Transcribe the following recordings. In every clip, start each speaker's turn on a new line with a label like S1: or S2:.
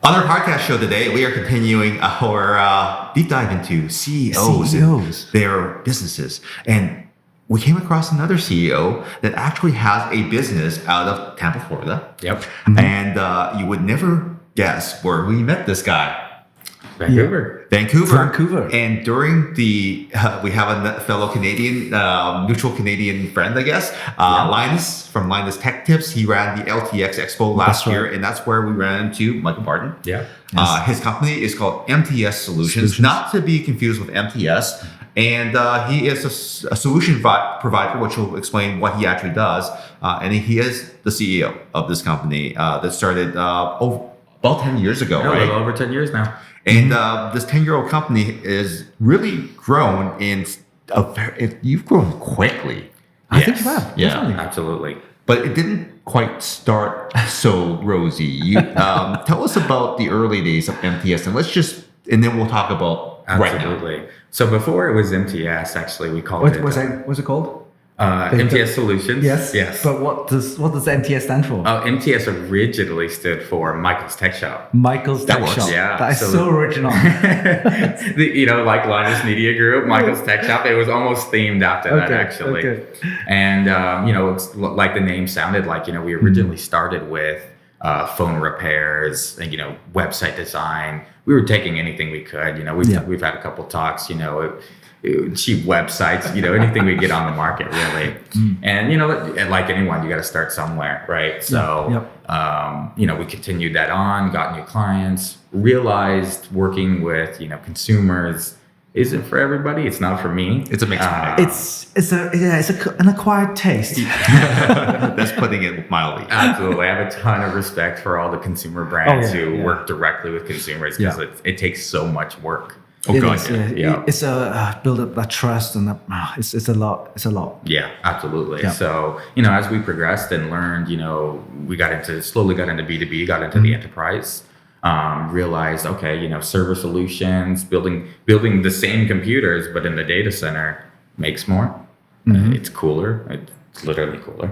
S1: On our podcast show today, we are continuing our deep dive into CEOs and their businesses. And we came across another CEO that actually has a business out of Tampa, Florida.
S2: Yep.
S1: And you would never guess where we met this guy.
S2: Vancouver.
S1: And during we have a fellow Canadian, mutual Canadian friend, I guess, Linus from Linus Tech Tips. He ran the LTX Expo last year, and that's where we ran into Michael Barton.
S2: Yeah.
S1: His company is called MTS Solutions, not to be confused with MTS. And he is a solution provider, which will explain what he actually does. And he is the CEO of this company that started about 10 years ago, right?
S2: A little over 10 years now.
S1: And this 10-year-old company is really grown you've grown quickly.
S2: I
S3: think you have.
S1: Yeah,
S3: definitely.
S2: Absolutely.
S1: But it didn't quite start so rosy. You tell us about the early days of MTS, and then we'll talk about
S2: Absolutely.
S1: right now.
S2: So before it was MTS, actually, we called it.
S3: What's it called?
S2: MTS Solutions.
S3: Yes. But what does MTS stand for?
S2: MTS originally stood for Michael's Tech Shop.
S3: Michael's Tech Shop.
S2: Yeah.
S3: That is so original.
S2: Like Linus Media Group, Michael's Tech Shop. It was almost themed after that, actually.
S3: Okay.
S2: And, it's like the name sounded like, we originally started with phone repairs and, website design. We were taking anything we could. We've had a couple talks, cheap websites, anything we get on the market, really. And, like anyone, you got to start somewhere, right? So, we continued that on, got new clients, realized working with, consumers isn't for everybody. It's not for me.
S1: It's a mixed bag.
S3: It's an acquired taste.
S1: That's putting it mildly.
S2: Absolutely. I have a ton of respect for all the consumer brands who work directly with consumers because it takes so much work.
S3: It's a build up that trust and it's a lot.
S2: Yeah, absolutely.
S3: Yeah.
S2: So, as we progressed and learned, we slowly got into B2B, got into the enterprise, realized, server solutions, building the same computers, but in the data center makes more. It's cooler. It's literally cooler.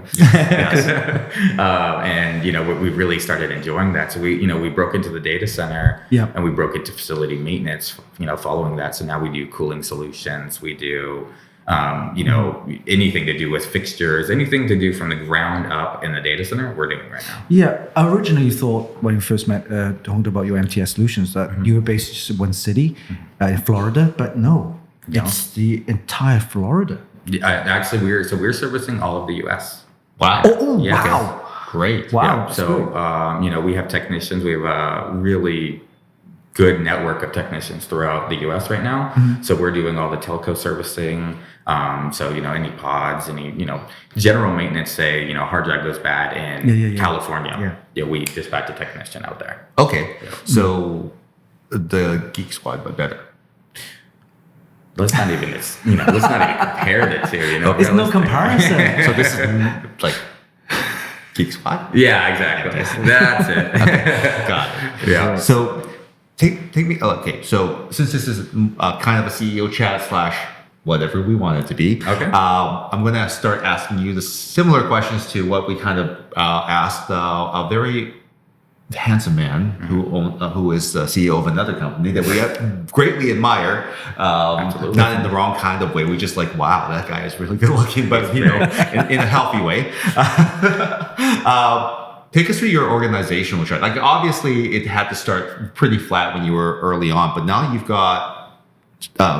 S2: And, we really started enjoying that. So we broke into the data center and we broke into facility maintenance, following that. So now we do cooling solutions. We do, anything to do with fixtures, anything to do from the ground up in the data center, we're doing right now.
S3: Yeah. I originally thought when you first met, talked about your MTS Solutions, that you were based just in one city in Florida, but no, it's the entire Florida.
S2: Actually, we're servicing all of the U.S.
S1: Wow.
S3: Wow.
S1: Great.
S3: Wow.
S2: Yeah. So, we have technicians. We have a really good network of technicians throughout the U.S. right now. So we're doing all the telco servicing. Any pods, general maintenance, say, hard drive goes bad in California. We dispatch a technician out there.
S1: Okay. So the Geek Squad, but better.
S2: Let's not even compare the two.
S3: It's no comparison.
S1: So this is like Geek Squad?
S2: Yeah, exactly. That's it.
S1: Okay. Got it.
S2: Yeah.
S1: So take me. Okay. So since this is kind of a CEO chat / whatever we want it to be, I'm going to start asking you the similar questions to what we kind of asked a very handsome man who is the CEO of another company that we greatly admire, not in the wrong kind of way. We just like, wow, that guy is really good looking, but in a healthy way. Take us through your organizational chart. Like obviously it had to start pretty flat when you were early on, but now you've got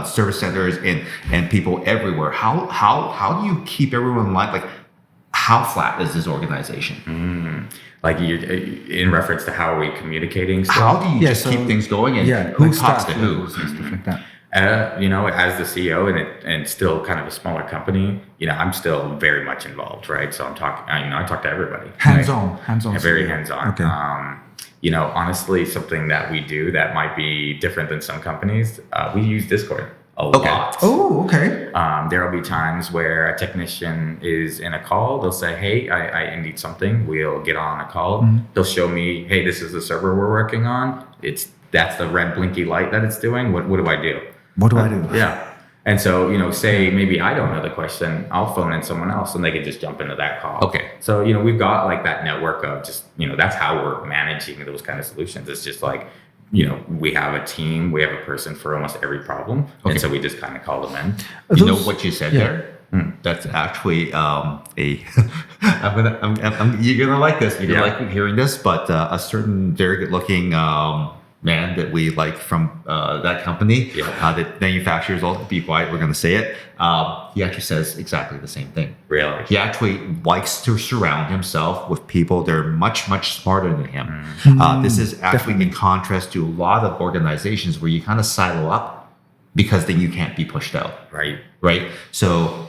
S1: service centers and people everywhere. How do you keep everyone in line? Like how flat is this organization?
S2: Like you, in reference to how are we communicating stuff?
S1: How do you keep things going and who talks to who?
S3: Stuff like that.
S2: As the CEO and still kind of a smaller company, I'm still very much involved, right? So I'm talking, I talk to everybody.
S3: Hands-on.
S2: Very hands-on.
S3: Okay.
S2: Honestly, something that we do that might be different than some companies, we use Discord a lot.
S3: Oh, okay.
S2: There'll be times where a technician is in a call. They'll say, hey, I need something. We'll get on a call. They'll show me, hey, this is the server we're working on. That's the red blinky light that it's doing. What do I do?
S3: What do I do?
S2: Yeah. And so, say maybe I don't know the question, I'll phone in someone else and they can just jump into that call.
S1: Okay.
S2: So, we've got like that network of just, that's how we're managing those kind of solutions. It's just like, we have a team, we have a person for almost every problem.
S1: Okay.
S2: And so we just kind of call them in.
S1: You know what you said there? That's actually you're gonna like this. You're gonna like hearing this, but a certain very good looking man that we like from that company that manufactures all. Be quiet. We're gonna say it. He actually says exactly the same thing.
S2: Really?
S1: He actually likes to surround himself with people that are much smarter than him. This is actually in contrast to a lot of organizations where you kind of silo up because then you can't be pushed out. Right. So.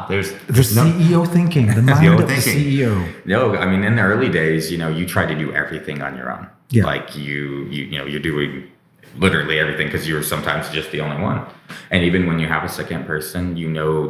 S1: There's
S3: the CEO thinking, the mind of the CEO.
S2: No, I mean, in the early days, you try to do everything on your own.
S3: Yeah.
S2: Like you're doing literally everything because you're sometimes just the only one. And even when you have a second person,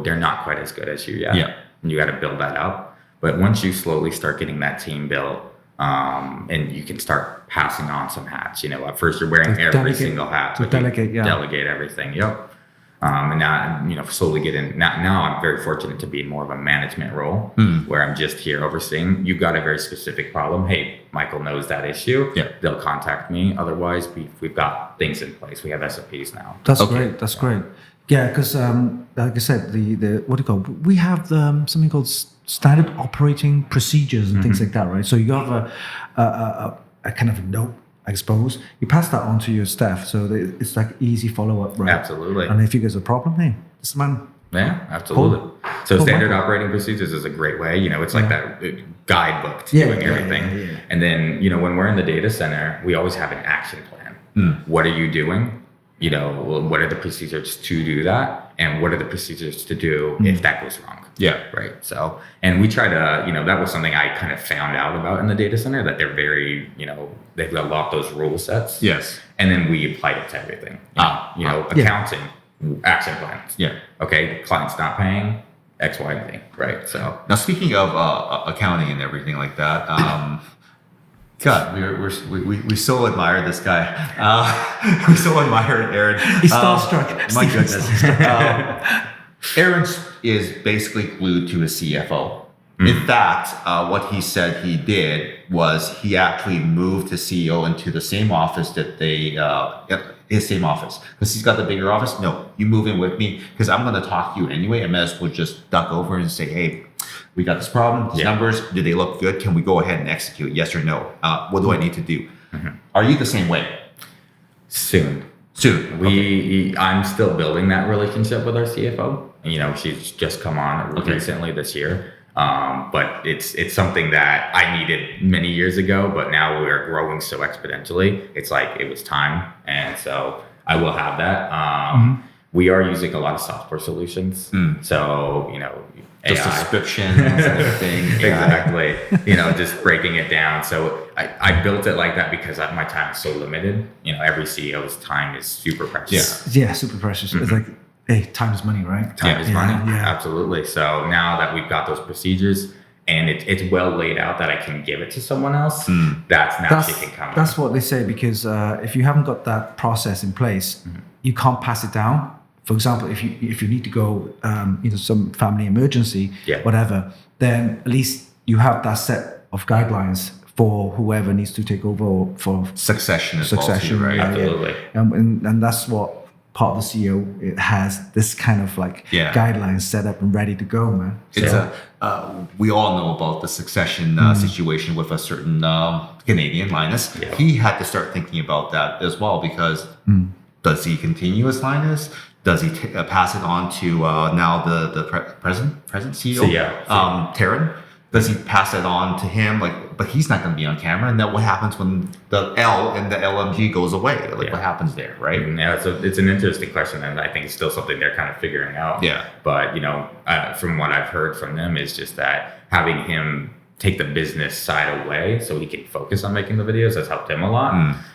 S2: they're not quite as good as you yet.
S1: Yeah.
S2: And you got to build that up. But once you slowly start getting that team built, and you can start passing on some hats. At first you're wearing every single hat.
S3: To delegate,
S2: delegate everything. Yep. And now, slowly get in. Now I'm very fortunate to be in more of a management role where I'm just here overseeing. You've got a very specific problem. Hey, Michael knows that issue.
S1: Yeah.
S2: They'll contact me. Otherwise, we've got things in place. We have SOPs now.
S3: That's great. That's great. Yeah, because like I said, the what do you call it? We have something called standard operating procedures and things like that, right? So you have a kind of a note, I suppose. You pass that on to your staff, so it's like easy follow up, right?
S2: Absolutely.
S3: And if you get a problem, hey, this man.
S2: Yeah, absolutely. So standard operating procedures is a great way. It's like that guidebook to doing everything. Yeah. And then, when we're in the data center, we always have an action plan. What are you doing? What are the procedures to do that? And what are the procedures to do if that goes wrong?
S1: Yeah.
S2: Right. So, and we try to, that was something I kind of found out about in the data center, that they're very, they've got a lot of those rule sets.
S1: Yes.
S2: And then we applied it to everything. Accounting, action plans.
S1: Yeah.
S2: Okay. Client's not paying X, Y, and Z. Right. So
S1: now speaking of accounting and everything like that, God, we so admire this guy. We so admire Aaron.
S3: He's starstruck.
S1: My goodness. Aaron is basically glued to his CFO. In fact, what he said he did was he actually moved the CEO into the same office that his same office, because he's got the bigger office. No, you move in with me because I'm going to talk to you anyway. I might as well just duck over and say, hey, we got this problem, these numbers, do they look good? Can we go ahead and execute? Yes or no? What do I need to do? Are you the same way?
S2: Soon. I'm still building that relationship with our CFO. She's just come on recently this year. But it's something that I needed many years ago, but now we're growing so exponentially. It's like it was time. And so I will have that. We are using a lot of software solutions. So,
S1: the
S2: AI.
S1: subscriptions and everything.
S2: Exactly. Just breaking it down. So I built it like that because my time is so limited. Every CEO's time is super precious.
S3: Yeah, super precious. It's like, hey, time is money, right?
S2: Time is money.
S3: Yeah.
S2: Absolutely. So now that we've got those procedures and it's well laid out that I can give it to someone else, that's she can come.
S3: That's what they say, because if you haven't got that process in place, you can't pass it down. For example, if you need to go into some family emergency, whatever, then at least you have that set of guidelines for whoever needs to take over for
S1: succession.
S2: right? Absolutely.
S3: And that's what part of the CEO, it has this kind of like guidelines set up and ready to go, man.
S1: It's we all know about the succession situation with a certain Canadian, Linus. He had to start thinking about that as well, because does he continue as Linus? Does he pass it on to now the present CEO, Taryn? Does he pass it on to him? But he's not going to be on camera. And then what happens when the L in the LMG goes away? What happens there, right?
S2: Yeah, it's an interesting question, and I think it's still something they're kind of figuring out.
S1: Yeah.
S2: But from what I've heard from them is just that having him take the business side away so he can focus on making the videos. That's helped him a lot.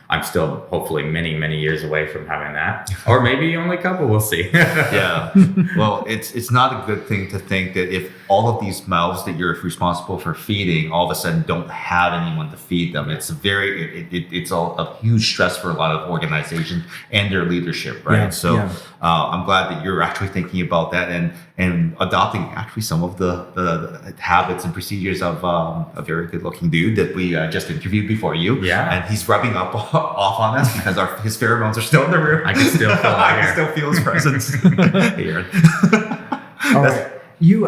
S2: I'm still hopefully many, many years away from having that, or maybe only a couple. We'll see.
S1: Yeah. Well, it's not a good thing to think that if all of these mouths that you're responsible for feeding all of a sudden don't have anyone to feed them, it's it's a huge stress for a lot of organizations and their leadership, right? I'm glad that you're actually thinking about that and adopting actually some of the habits and procedures of a very good looking dude that we just interviewed before you.
S2: Yeah.
S1: And he's rubbing off on us because his pheromones are still in the room.
S2: I can still feel
S1: I can still feel his presence here.
S3: All right. You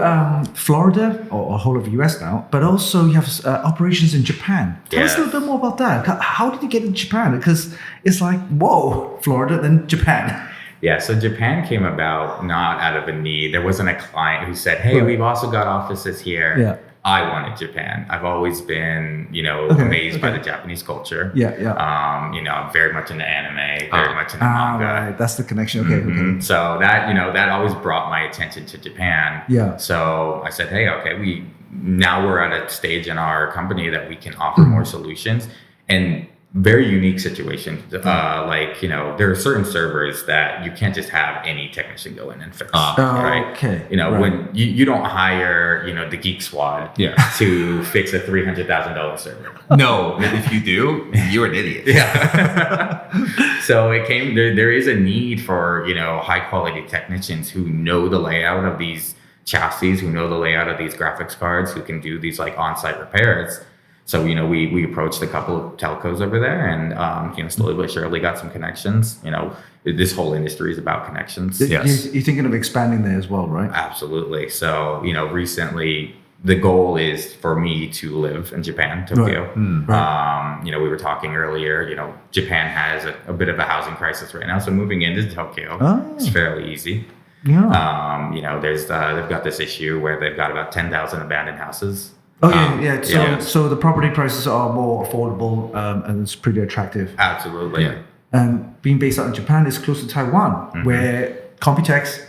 S3: Florida or whole of the US now, but also you have operations in Japan. Tell us a little bit more about that. How did you get into Japan? Because it's like, whoa, Florida, then Japan.
S2: Yeah, so Japan came about not out of a need. There wasn't a client who said, hey, we've also got offices here.
S3: Yeah.
S2: I wanted Japan. I've always been, amazed by the Japanese culture. I'm very much into anime, very much into manga.
S3: Right. That's the connection. Okay.
S2: So that always brought my attention to Japan.
S3: Yeah.
S2: So I said, hey, okay, we're at a stage in our company that we can offer more solutions and very unique situation. There are certain servers that you can't just have any technician go in and fix. Right?
S3: Okay.
S2: When you don't hire, the geek squad to fix a $300,000 server.
S1: No, if you do, you're an idiot.
S2: Yeah. So there is a need for, high quality technicians who know the layout of these chassis, who know the layout of these graphics cards, who can do these like on-site repairs. So, we approached a couple of telcos over there and, slowly but surely got some connections. This whole industry is about connections.
S3: Yes. You're thinking of expanding there as well, right?
S2: Absolutely. So, recently the goal is for me to live in Japan, Tokyo.
S3: Right.
S2: We were talking earlier, Japan has a bit of a housing crisis right now. So moving into Tokyo is fairly easy.
S3: Yeah.
S2: They've got this issue where they've got about 10,000 abandoned houses.
S3: Oh So the property prices are more affordable and it's pretty attractive.
S2: Absolutely.
S1: Yeah.
S3: And being based out in Japan is close to Taiwan, where Computex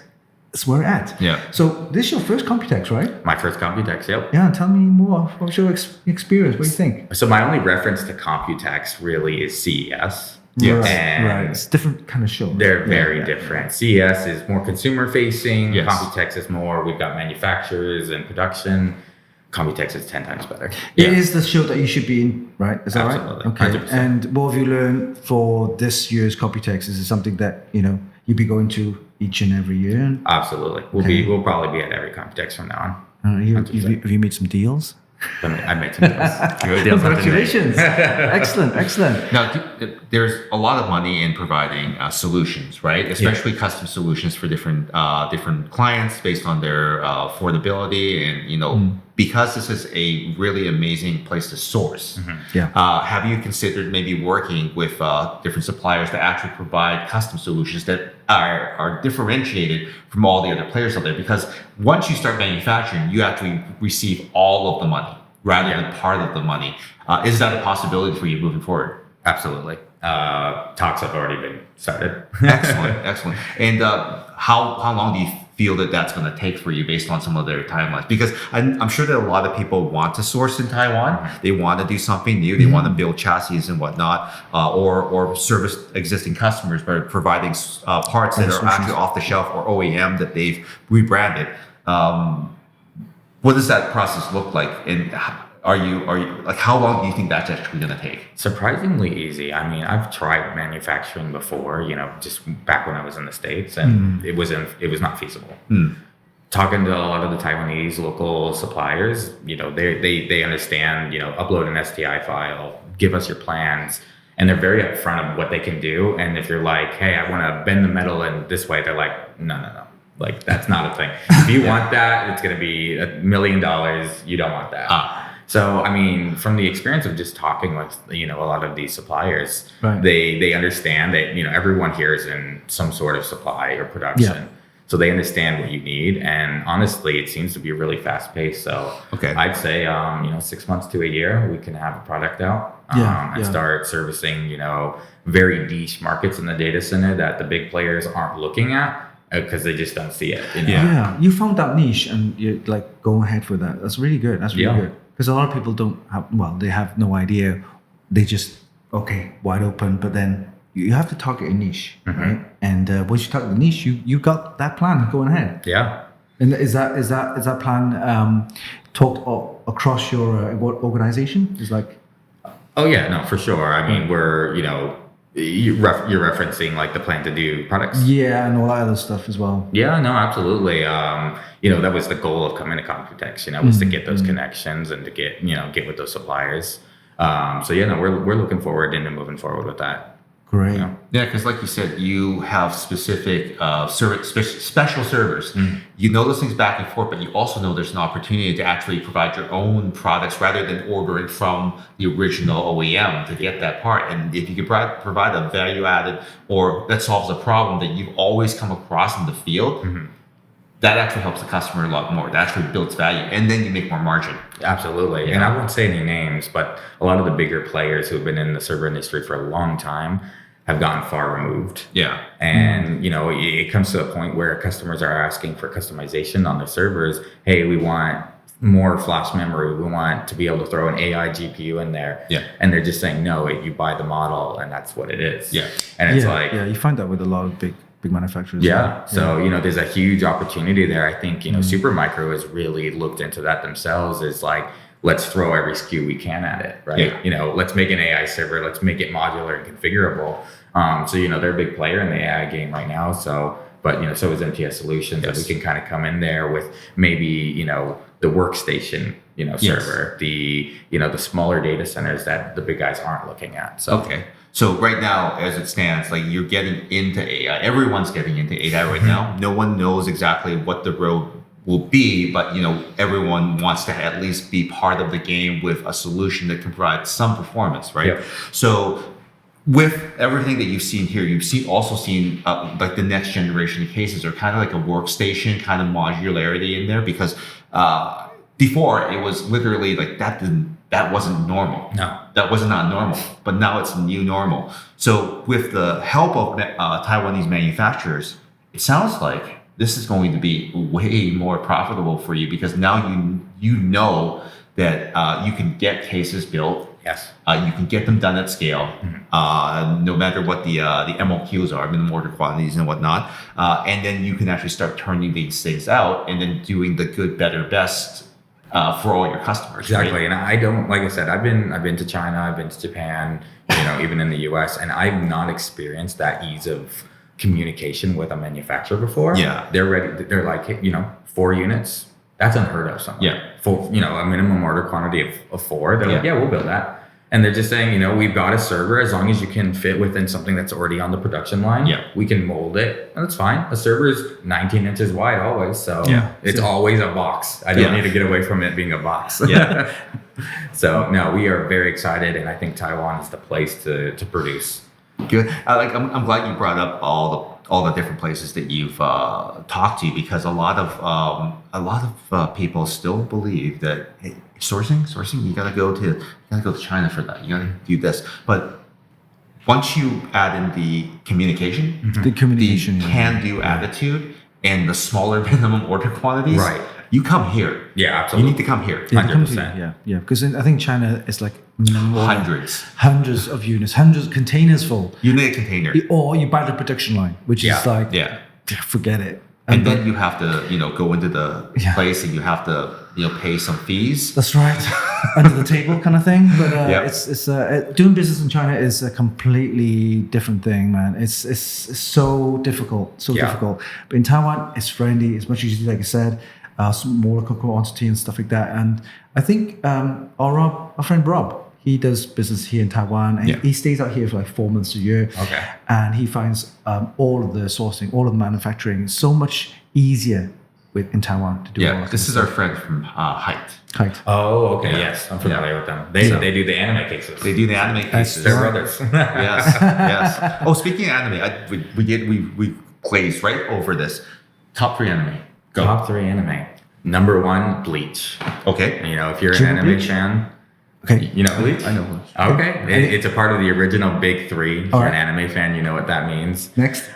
S3: is where we're at.
S1: Yeah.
S3: So this is your first Computex, right?
S2: My first Computex, yep.
S3: Yeah. Tell me more. What's your experience? What do you think?
S2: So my only reference to Computex really is CES.
S3: Yes.
S2: And
S3: right. It's different kind of show.
S2: They're very different. CES is more consumer facing.
S1: Yes.
S2: Computex is more, we've got manufacturers and production. Computex is 10 times better.
S3: It is the show that you should be in, right? Is that
S2: Absolutely.
S3: right? Okay.
S2: 100%.
S3: And what have you learned for this year's Computex? Is it something that you'll be going to each and every year?
S2: Absolutely. We'll probably be at every Computex from now on.
S3: Have you made some deals?
S2: I made some deals.
S3: Congratulations. Excellent.
S1: Now, there's a lot of money in providing solutions, right? Especially custom solutions for different clients based on their affordability and, because this is a really amazing place to source. Have you considered maybe working with different suppliers that actually provide custom solutions that are differentiated from all the other players out there? Because once you start manufacturing, you actually receive all of the money rather than part of the money. Is that a possibility for you moving forward?
S2: Absolutely. Talks have already been started.
S1: Excellent. And how long do you feel that that's going to take for you based on some of their timelines? Because I'm sure that a lot of people want to source in Taiwan. They want to do something new. They want to build chassis and whatnot, or service existing customers by providing parts that are actually off the shelf or OEM that they've rebranded. What does that process look like? And are you like, how long do you think that's actually going to take?
S2: Surprisingly easy. I mean, I've tried manufacturing before, just back when I was in the States, and it was not feasible. Talking to a lot of the Taiwanese local suppliers, they understand, upload an STI file, give us your plans, and they're very upfront of what they can do. And if you're like, hey, I want to bend the metal in this way, they're like, no. Like, that's not a thing. If you want that, it's going to be $1 million. You don't want that. So, I mean, from the experience of just talking with, a lot of these suppliers, they understand that, everyone here is in some sort of supply or production. Yeah. So they understand what you need. And honestly, it seems to be really fast paced. So I'd say, 6 months to a year, we can have a product out and start servicing, very niche markets in the data center that the big players aren't looking at, because they just don't see it.
S3: Yeah, you found that niche and you're like, go ahead with that. That's really good. Because a lot of people don't have, well, they have no idea. They just, okay, wide open, but then you have to target a niche, right? And once you target the niche, you got that plan going ahead.
S2: Yeah.
S3: And is that plan talked across your organization? Is like,
S2: oh yeah, no, for sure. I mean, we're, you're referencing like the plan to do products.
S3: Yeah, and all that other stuff as well.
S2: Yeah, no, absolutely. That was the goal of coming to Computex, was to get those connections and to get with those suppliers. We're looking forward into moving forward with that.
S3: Great.
S1: Yeah, because like you said, you have specific special servers. You know those things back and forth, but you also know there's an opportunity to actually provide your own products rather than ordering from the original OEM to get that part. And if you could provide a value added or that solves a problem that you've always come across in the field, that actually helps the customer a lot more. That actually builds value, and then you make more margin.
S2: Absolutely. And I won't say any names, but a lot of the bigger players who have been in the server industry for a long time have gotten far removed.
S1: Yeah.
S2: And, it comes to a point where customers are asking for customization on their servers. Hey, we want more flash memory. We want to be able to throw an AI GPU in there.
S1: Yeah.
S2: And they're just saying, no, you buy the model and that's what it is.
S1: Yeah.
S2: And it's
S3: you find that with a lot of big manufacturers.
S2: Yeah. So, there's a huge opportunity there. I think, Supermicro has really looked into that themselves. Is like, let's throw every SKU we can at it, right?
S1: Yeah.
S2: Let's make an AI server. Let's make it modular and configurable. They're a big player in the AI game right now. So, but, so is MTS Solutions.
S1: Yes.
S2: And we can kind of come in there with maybe, the workstation, server, the smaller data centers that the big guys aren't looking at. So,
S1: okay. So right now, as it stands, like you're getting into AI. Everyone's getting into AI right now. No one knows exactly what the road will be, but everyone wants to at least be part of the game with a solution that can provide some performance, right?
S2: Yep.
S1: So with everything that you've seen here, also seen like the next generation of cases are kind of like a workstation kind of modularity in there, because before it was literally like that wasn't normal.
S2: No.
S1: That was not normal, but now it's new normal. So with the help of Taiwanese manufacturers, it sounds like this is going to be way more profitable for you, because now you know that you can get cases built.
S2: Yes.
S1: You can get them done at scale, no matter what the MOQs are, minimum order quantities and whatnot. And then you can actually start turning these things out and then doing the good, better, best for all your customers.
S2: Exactly.
S1: Right?
S2: And I don't, like I said, I've been to China, I've been to Japan, even in the US, and I've not experienced that ease of communication with a manufacturer before.
S1: Yeah.
S2: They're ready. They're like, 4 units. That's unheard of somewhere.
S1: Yeah.
S2: For, a minimum order quantity of 4. They're like, yeah, we'll build that. And they're just saying, we've got a server, as long as you can fit within something that's already on the production line, we can mold it. And that's fine. A server is 19 inches wide always. So it's always a box. I don't need to get away from it being a box.
S1: Yeah.
S2: So no, we are very excited. And I think Taiwan is the place to produce.
S1: Good. I'm glad you brought up all the different places that you've talked to, because a lot of people still believe that, hey, sourcing, you gotta go to China for that. You gotta do this. But once you add in the communication,
S3: the
S1: can-do attitude, and the smaller minimum order quantities,
S2: right?
S1: You come here.
S2: Yeah, absolutely.
S1: You need to come here.
S2: 100%.
S3: Yeah. Because I think China is like hundreds of units, hundreds of containers full.
S1: You need a container,
S3: or you buy the production line, which is like, forget it.
S1: And then you have to, go into the place and you have to, pay some fees.
S3: That's right, under the table kind of thing. But it's doing business in China is a completely different thing, man. It's so difficult, difficult. But in Taiwan, it's friendly. It's much easier, like I said, smaller quantity and stuff like that. And I think our friend Rob, he does business here in Taiwan, and he stays out here for like 4 months a year.
S2: Okay.
S3: And he finds all of the sourcing, all of the manufacturing so much easier in Taiwan to do.
S1: Yeah, this is our friend from Height.
S2: Oh, okay. Yes, I'm familiar with them. They do the anime cases.
S1: They do the anime cases.
S2: They're brothers.
S1: yes. Oh, speaking of anime, we glazed right over this. Top 3 anime. Go.
S2: Top 3 anime. Number 1, Bleach.
S1: Okay.
S2: If you're an anime fan.
S3: Okay.
S2: You know Bleach?
S3: I know Bleach.
S2: Okay. It's a part of the original big 3. If you're an anime fan, you know what that means.
S3: Next.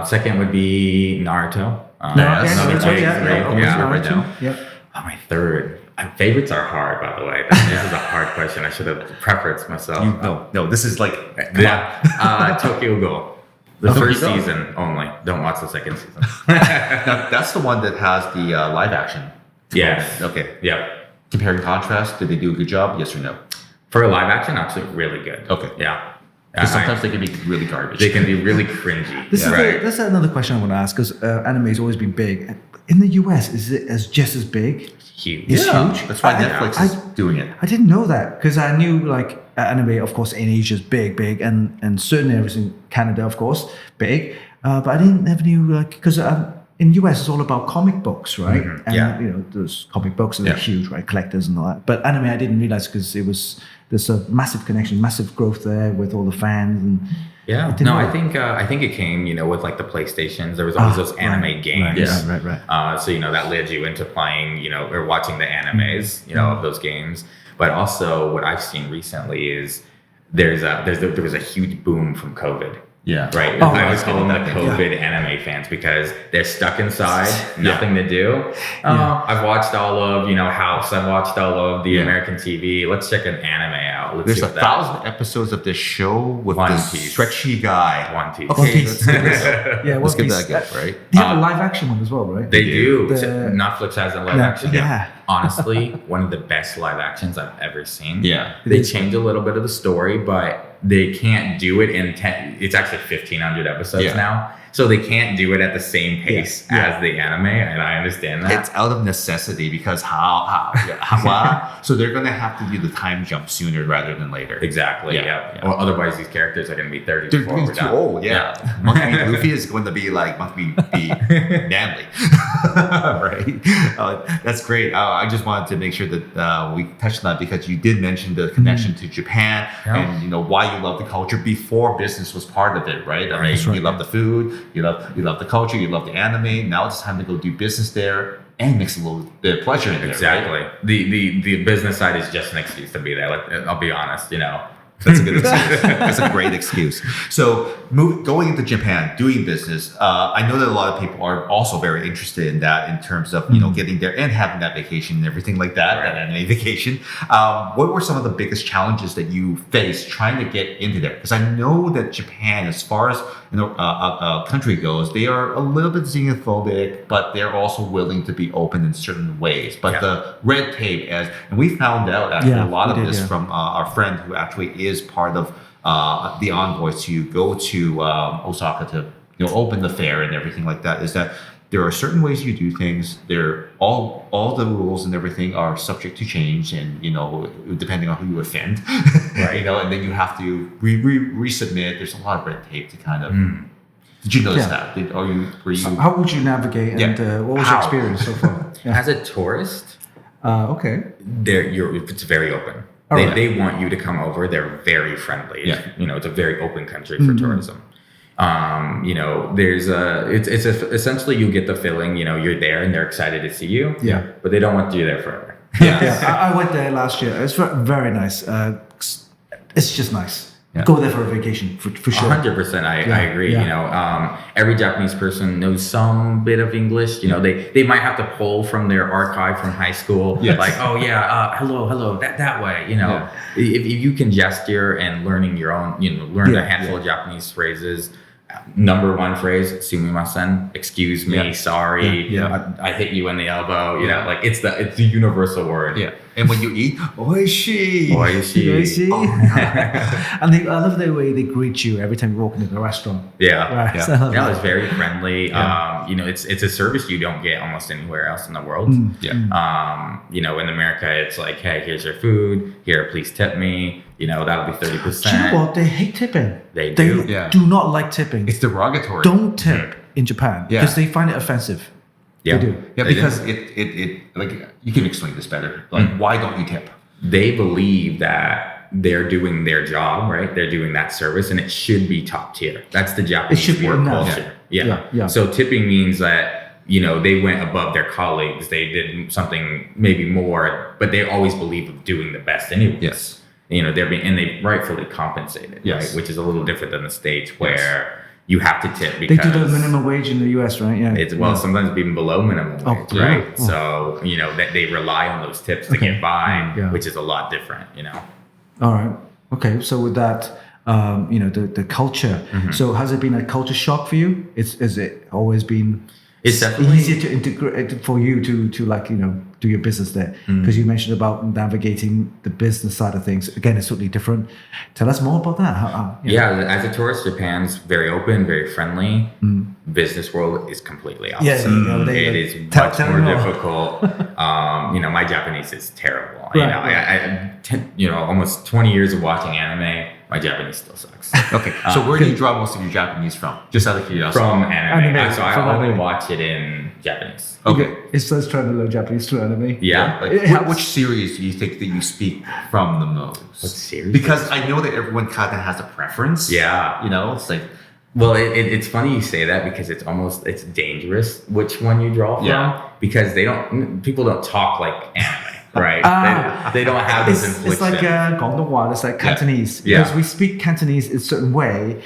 S2: Second would be Naruto.
S1: Naruto,
S2: another big 3.
S3: Naruto.
S2: Yep. My third. Favorites are hard, by the way. This is a hard question. I should have preferenced myself.
S1: No, this is like,
S2: Tokyo Ghoul. The first season only. Don't watch the second season.
S1: now, that's the one that has the live action.
S2: Yes.
S1: Okay.
S2: Yep.
S1: Compare and contrast, did they do a good job? Yes or no?
S2: For a live action, actually really good.
S1: Okay.
S2: Yeah.
S1: Because sometimes they can be really garbage.
S2: They can be really cringy.
S3: That's another question I want to ask, because anime has always been big. In the US, is it just as big?
S2: Huge.
S3: It's huge.
S1: That's why Netflix is doing it.
S3: I didn't know that, because I knew like anime, of course, in Asia is big, and certain areas in Canada, of course, big. But I never knew, like, because in US it's all about comic books, right?
S2: Mm-hmm.
S3: And you know, those comic books are huge, right? Collectors and all that. But anime, I didn't realize, because there's a massive connection, massive growth there with all the fans and.
S2: Yeah, no, I think it came, you know, with like the PlayStations. There was always those anime games.
S3: Right.
S2: So, you know, that led you into playing, you know, or watching the animes, you know, of those games. But also, what I've seen recently is there was a huge boom from COVID.
S1: Yeah.
S2: Right. I was calling them COVID anime fans because they're stuck inside, nothing to do. I've watched all of, you know, House. I've watched all of the American TV. Let's check an anime out.
S1: There's 1,000 episodes of this show with this stretchy guy.
S2: One Piece.
S1: Okay, let's give this.
S3: Yeah,
S1: let's give that a go, right?
S3: They have a live action one as well, right?
S2: They do. Netflix has a live action.
S3: Yeah.
S2: Honestly, one of the best live actions I've ever seen.
S1: Yeah.
S2: They change a little bit of the story, but they can't do it in 10. It's actually 1,500 episodes now. So they can't do it at the same pace as the anime, and I understand that.
S1: It's out of necessity because so they're gonna have to do the time jump sooner rather than later.
S2: Exactly. Yeah. Well, otherwise, these characters are gonna be 30
S1: They're
S2: before we're
S1: too
S2: done.
S1: old. Yeah. Monkey Luffy is going to be like manly, right? That's great. I just wanted to make sure that we touched on that because you did mention the connection to Japan and you know why you love the culture before business was part of it, right? I mean, you love the food. You love the culture, you love the anime. Now it's time to go do business there and mix a little bit of pleasure in there.
S2: Exactly.
S1: Right?
S2: The business side is just an excuse to be there. Like, I'll be honest, you know.
S1: That's a good excuse. That's a great excuse. So going into Japan, doing business, I know that a lot of people are also very interested in that in terms of, you know, getting there and having that vacation and everything like that, that anime vacation. What were some of the biggest challenges that you faced trying to get into there? Because I know that Japan, as far as a country goes, they are a little bit xenophobic, but they're also willing to be open in certain ways. But the red tape, and we found out actually a lot of this from our friend who actually is part of the envoys to go to Osaka to open the fair and everything like that, is that there are certain ways you do things. There all the rules and everything are subject to change, and depending on who you offend, right? And then you have to resubmit. There's a lot of red tape to kind of. Did you notice that?
S3: How would you navigate, and what was your experience so far?
S2: As a tourist,
S3: okay,
S2: it's very open. They want you to come over. They're very friendly.
S1: Yeah.
S2: It's a very open country for tourism. It's essentially you get the feeling, you're there and they're excited to see you.
S3: Yeah.
S2: But they don't want you there forever.
S3: I went there last year. It's very nice. It's just nice. Yeah. Go there for a vacation for sure.
S2: 100%. I agree. Yeah. Every Japanese person knows some bit of English. They might have to pull from their archive from high school. Yes. Like, hello, that way. If you can gesture and learning your own, learn a handful of Japanese phrases. Number one phrase, sumimasen, excuse me, sorry, I hit you in the elbow. It's the universal word.
S1: Yeah. And when you eat, oishii.
S2: Oishii.
S3: Oh, and I love the way they greet you every time you walk into the restaurant.
S2: Yeah.
S3: Right.
S2: Yeah. So it's very friendly. Yeah. It's a service you don't get almost anywhere else in the world.
S1: Yeah.
S2: In America, it's like, hey, here's your food. Here, please tip me. That'll be 30%.
S3: Do you know what? They hate tipping.
S2: They do.
S3: They do not like tipping.
S1: It's derogatory.
S3: Don't tip in Japan because they find it offensive.
S2: Yeah.
S3: They do.
S1: Yeah, because it like you can explain this better. Like, why don't you tip?
S2: They believe that they're doing their job, right? They're doing that service, and it should be top tier. That's the Japanese work culture. Yeah. So tipping means that they went above their colleagues. They did something maybe more, but they always believe of doing the best anyway.
S1: Yes.
S2: They're being, and they rightfully compensated,
S1: yes.
S2: right? Which is a little different than the States where, you have to tip
S3: They
S2: because
S3: do the minimum wage in the US, right? Yeah.
S2: it's sometimes even below minimum wage,
S3: yeah.
S2: right?
S3: Oh.
S2: So they rely on those tips to get by, which is a lot different,
S3: All right. Okay. So with that, the culture. So has it been a culture shock for you? Is it always been?
S2: It's definitely
S3: easier to integrate for you to like do your business there, because you mentioned about navigating the business side of things. Again, it's totally different. Tell us more about that.
S2: As a tourist, Japan's very open, very friendly. Business world is completely opposite. It is much more difficult. My Japanese is terrible.
S3: Right.
S2: Almost 20 years of watching anime. My Japanese still sucks.
S1: Okay, so where do you draw most of your Japanese from? Just out of curiosity.
S2: From anime. So I
S3: From
S2: only
S3: anime.
S2: watch it in Japanese.
S1: Okay.
S3: It's just trying to learn Japanese through anime.
S2: Yeah.
S1: Like,
S3: It helps.
S1: which series do you think that you speak from the most?
S2: What series?
S1: Because I know that everyone kind of has a preference.
S2: Yeah.
S1: It's like,
S2: Well, it's funny you say that because it's dangerous which one you draw from.
S1: Yeah.
S2: Because people don't talk like anime. Right, they don't have this inflection.
S3: It's like Guangdong, it's like Cantonese.
S2: Yeah.
S3: Because we speak Cantonese in a certain way.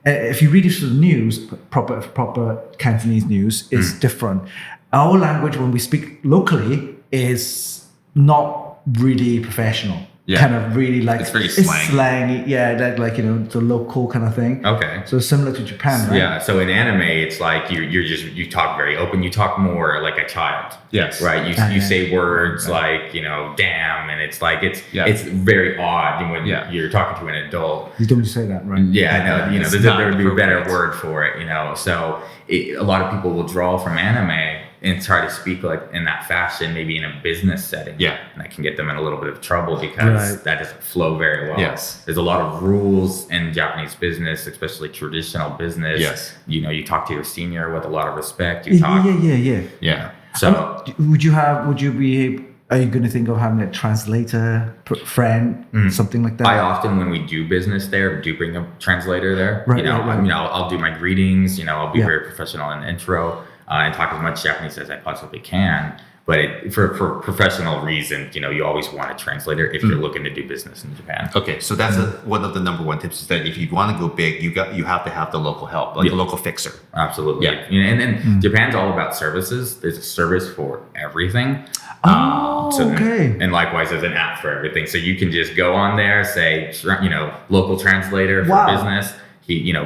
S3: If you read it through the news, proper Cantonese news, it's different. Our language, when we speak locally, is not really professional.
S1: Yeah.
S3: Kind of really like
S1: It's very slangy.
S3: slangy. Yeah, like the local kind of thing.
S2: Okay.
S3: So similar to Japan, right?
S2: Yeah. So in anime, it's like you talk very open. You talk more like a child.
S1: yes.
S2: Right. You say words like damn, and it's like it's very odd when you're talking to an adult.
S3: You don't say that, right?
S2: Yeah, no,
S1: It's
S2: there
S1: not
S2: would be a better
S1: appropriate.
S2: word for it, So a lot of people will draw from anime and try to speak like in that fashion, maybe in a business setting.
S1: Yeah.
S2: And that can get them in a little bit of trouble because
S3: Right.
S2: that doesn't flow very well.
S1: Yes.
S2: There's a lot of rules in Japanese business, especially traditional business.
S1: Yes.
S2: You talk to your senior with a lot of respect. You talk.
S3: Yeah.
S1: Yeah.
S2: So
S3: Are you going to think of having a translator, friend, something like that?
S2: I often, when we do business there, do bring a translator there.
S3: Right, right.
S2: I'll do my greetings. I'll be
S3: Yeah.
S2: very professional in the intro and talk as much Japanese as I possibly can. But for professional reasons, you always want a translator if you're looking to do business in Japan.
S1: Okay, so that's one of the number one tips is that if you want to go big, you have to have the local help, like a local fixer.
S2: Absolutely.
S1: Yeah.
S2: And then Japan's all about services. There's a service for everything.
S3: Okay.
S2: And likewise, there's an app for everything. So you can just go on there, say, local translator for
S3: Wow.
S2: business.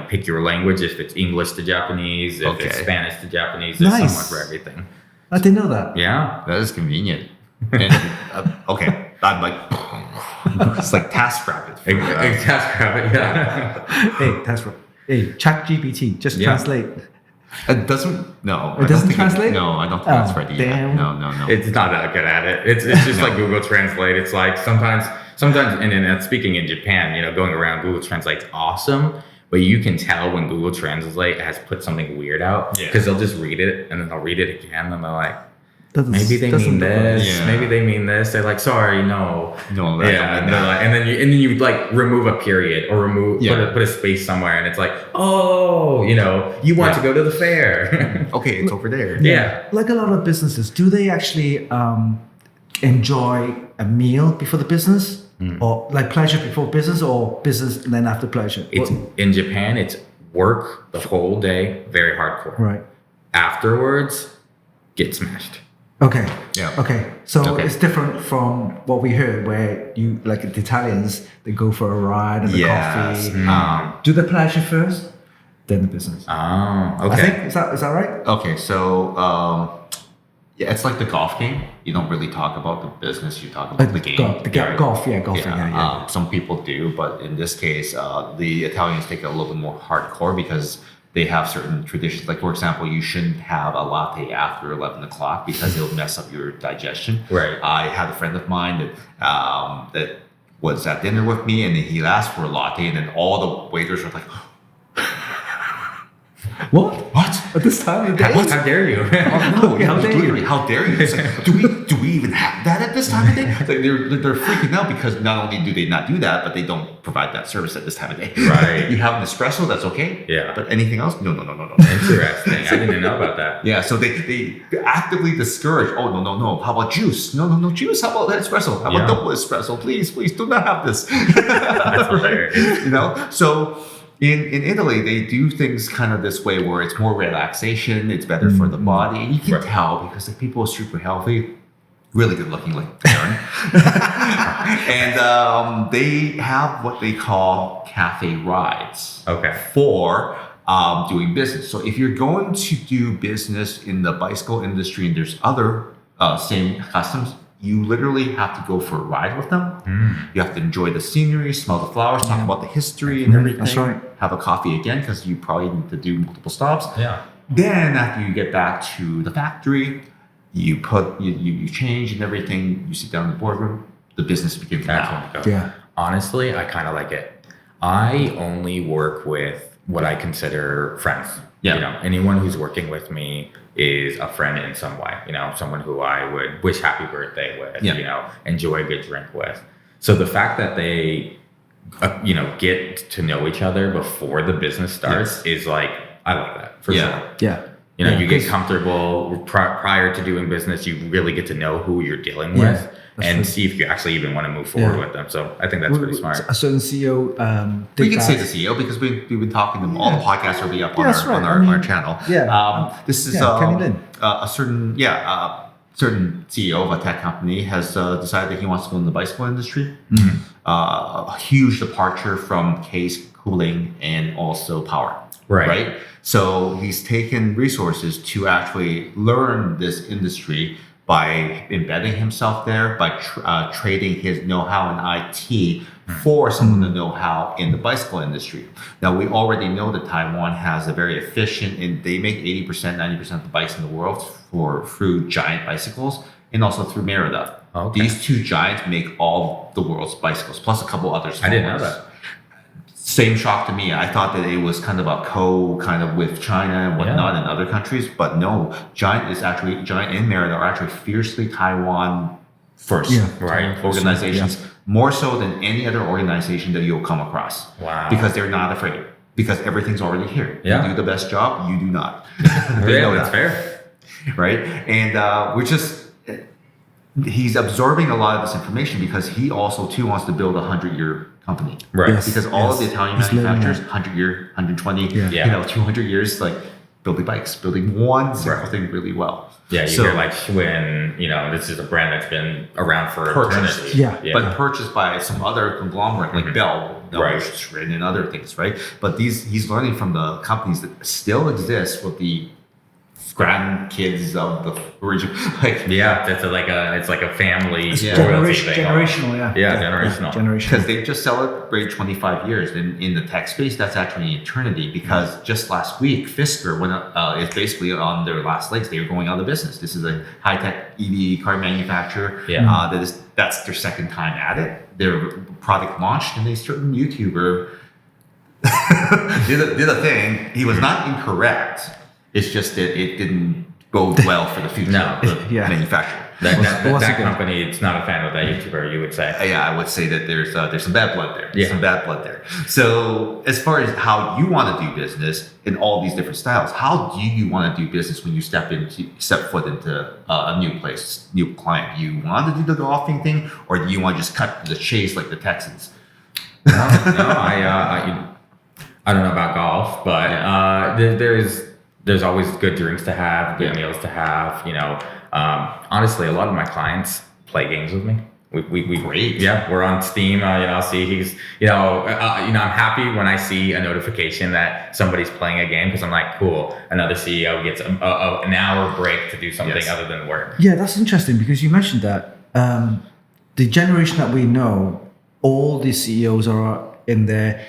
S2: Pick your language if it's English to Japanese, if it's
S1: Okay.
S2: Spanish to Japanese. There's
S3: Nice.
S2: someone for everything.
S3: I didn't know that.
S2: Yeah.
S1: That is convenient. And, okay, I'm like, it's like TaskRabbit.
S2: TaskRabbit, yeah.
S3: Hey, ChatGPT, just
S2: Yeah.
S3: translate.
S1: It doesn't. No,
S3: It doesn't translate?
S1: No, I don't think that's ready yet.
S3: damn.
S1: No.
S2: It's not that good at it. It's just like Google Translate. It's like sometimes, and then speaking in Japan, going around, Google Translate's awesome. But you can tell when Google Translate has put something weird out because they'll just read it and then they'll read it again and they're like, maybe they mean this.
S1: Yeah.
S2: Maybe they mean this. They're like, sorry, no.
S1: No,
S2: Yeah, and, they're like, and then you like remove a period or put a space somewhere, and it's like, you want to go to the fair.
S1: Okay, it's over there.
S2: Yeah.
S3: Like a lot of businesses, do they actually enjoy a meal before the business? Or like pleasure before business, or business and then after pleasure?
S2: In Japan, it's work the whole day, very hardcore.
S3: Right.
S2: Afterwards, get smashed.
S3: Okay.
S1: Yeah.
S3: Okay. So
S1: Okay.
S3: it's different from what we heard, where you like the Italians, they go for a ride and the
S1: Yes.
S3: coffee. Do the pleasure first, then the business.
S2: Oh, okay.
S3: I think is that right?
S1: Okay, so it's like the golf game. You don't really talk about the business. You talk about the game.
S3: Golf,
S1: Right?
S3: golf. Yeah.
S1: Some people do, but in this case, the Italians take it a little bit more hardcore because they have certain traditions. Like, for example, you shouldn't have a latte after 11 o'clock because it'll mess up your digestion.
S2: Right.
S1: I had a friend of mine that was at dinner with me, and then he asked for a latte, and then all the waiters were like,
S3: What?
S1: "What?
S3: At this time of the day?
S2: How dare you?
S1: No,
S3: how dare you?
S1: literally, how dare you? It's like, do we even have that at this time of day? It's like they're freaking out because not only do they not do that, but they don't provide that service at this time of day.
S2: Right.
S1: You have an espresso, that's okay.
S2: Yeah.
S1: But anything else? No.
S2: Interesting. I didn't know about that.
S1: Yeah, so they actively discourage. Oh no. How about juice? No juice. How about that espresso? How about double espresso? Please do not have this.
S2: That's hilarious.
S1: So In Italy, they do things kind of this way where it's more relaxation, it's better for the body. And you can tell because the people are super healthy, really good looking, like Aaron. And they have what they call cafe rides for doing business. So if you're going to do business in the bicycle industry and there's other same customs, you literally have to go for a ride with them. You have to enjoy the scenery, smell the flowers, talk about the history and everything.
S3: That's right.
S1: Have a coffee again because you probably need to do multiple stops.
S2: Yeah.
S1: Then after you get back to the factory, you change and everything. You sit down in the boardroom. The business begins now.
S3: Yeah.
S2: Honestly, I kind of like it. I only work with what I consider friends.
S1: Yeah.
S2: You know, anyone who's working with me is a friend in some way, you know, someone who I would wish happy birthday with, you know, enjoy a good drink with. So the fact that they, you know, get to know each other before the business starts is like, I like that for sure.
S3: Yeah.
S2: You know, you get comfortable prior to doing business. You really get to know who you're dealing with and see if you actually even want to move forward with them. So I think that's pretty smart.
S3: A certain CEO.
S1: We can say the CEO because we've been talking to them. All the podcasts will be up on our channel.
S3: Yeah.
S1: This is a certain certain CEO of a tech company has decided that he wants to go in the bicycle industry. A huge departure from case cooling and also power. Right. So he's taken resources to actually learn this industry by embedding himself there, by trading his know-how in IT for some of the know-how in the bicycle industry. Now, we already know that Taiwan has a very efficient, and they make 80%, 90% of the bikes in the world through giant bicycles and also through Merida. These two giants make all the world's bicycles, plus a couple others.
S2: I didn't know that.
S1: Same shock to me. I thought that it was kind of with China and whatnot in other countries, but no. Giant and Merida are actually fiercely Taiwan first organizations, more so than any other organization that you'll come across.
S2: Wow.
S1: Because they're not afraid. Because everything's already here. You do the best job, you do not.
S2: They know that's fair.
S1: Right? And he's absorbing a lot of this information because he also too wants to build a 100-year company.
S2: Right.
S3: Yes.
S1: Because all of the Italian manufacturers, 100-year, 120, 200 years, like building bikes, building one simple thing really well.
S2: Yeah, you hear like Schwinn, you know, this is a brand that's been around for eternity.
S1: But purchased by some other conglomerate like Bell, Schwinn and other things, right? But he's learning from the companies that still exist with the grandkids of the original,
S2: it's like a family
S3: generational,
S1: generational, because they just celebrated 25 years in the tech space. That's actually an eternity, because just last week Fisker is basically on their last legs. They were going out of business. This is a high-tech EV car manufacturer. That's their second time at it. Their product launched, and a certain YouTuber did a thing. He was not incorrect. It's just that it didn't bode well for the future of the manufacturer.
S2: That company, it's not a fan of that YouTuber, you would say.
S1: I would say that there's some bad blood there. Some bad blood there. So as far as how you want to do business in all these different styles, how do you want to do business when you step foot into a new place, new client? Do you want to do the golfing thing, or do you want to just cut to the chase like the Texans?
S2: No, I don't know about golf, but there's always good drinks to have, good meals to have. You know, honestly, a lot of my clients play games with me. We
S1: Great.
S2: We're on Steam. I'll see he's, I'm happy when I see a notification that somebody's playing a game, because I'm like, cool, another CEO gets an hour break to do something other than work.
S3: Yeah, that's interesting, because you mentioned that the generation that we know, all the CEOs are in their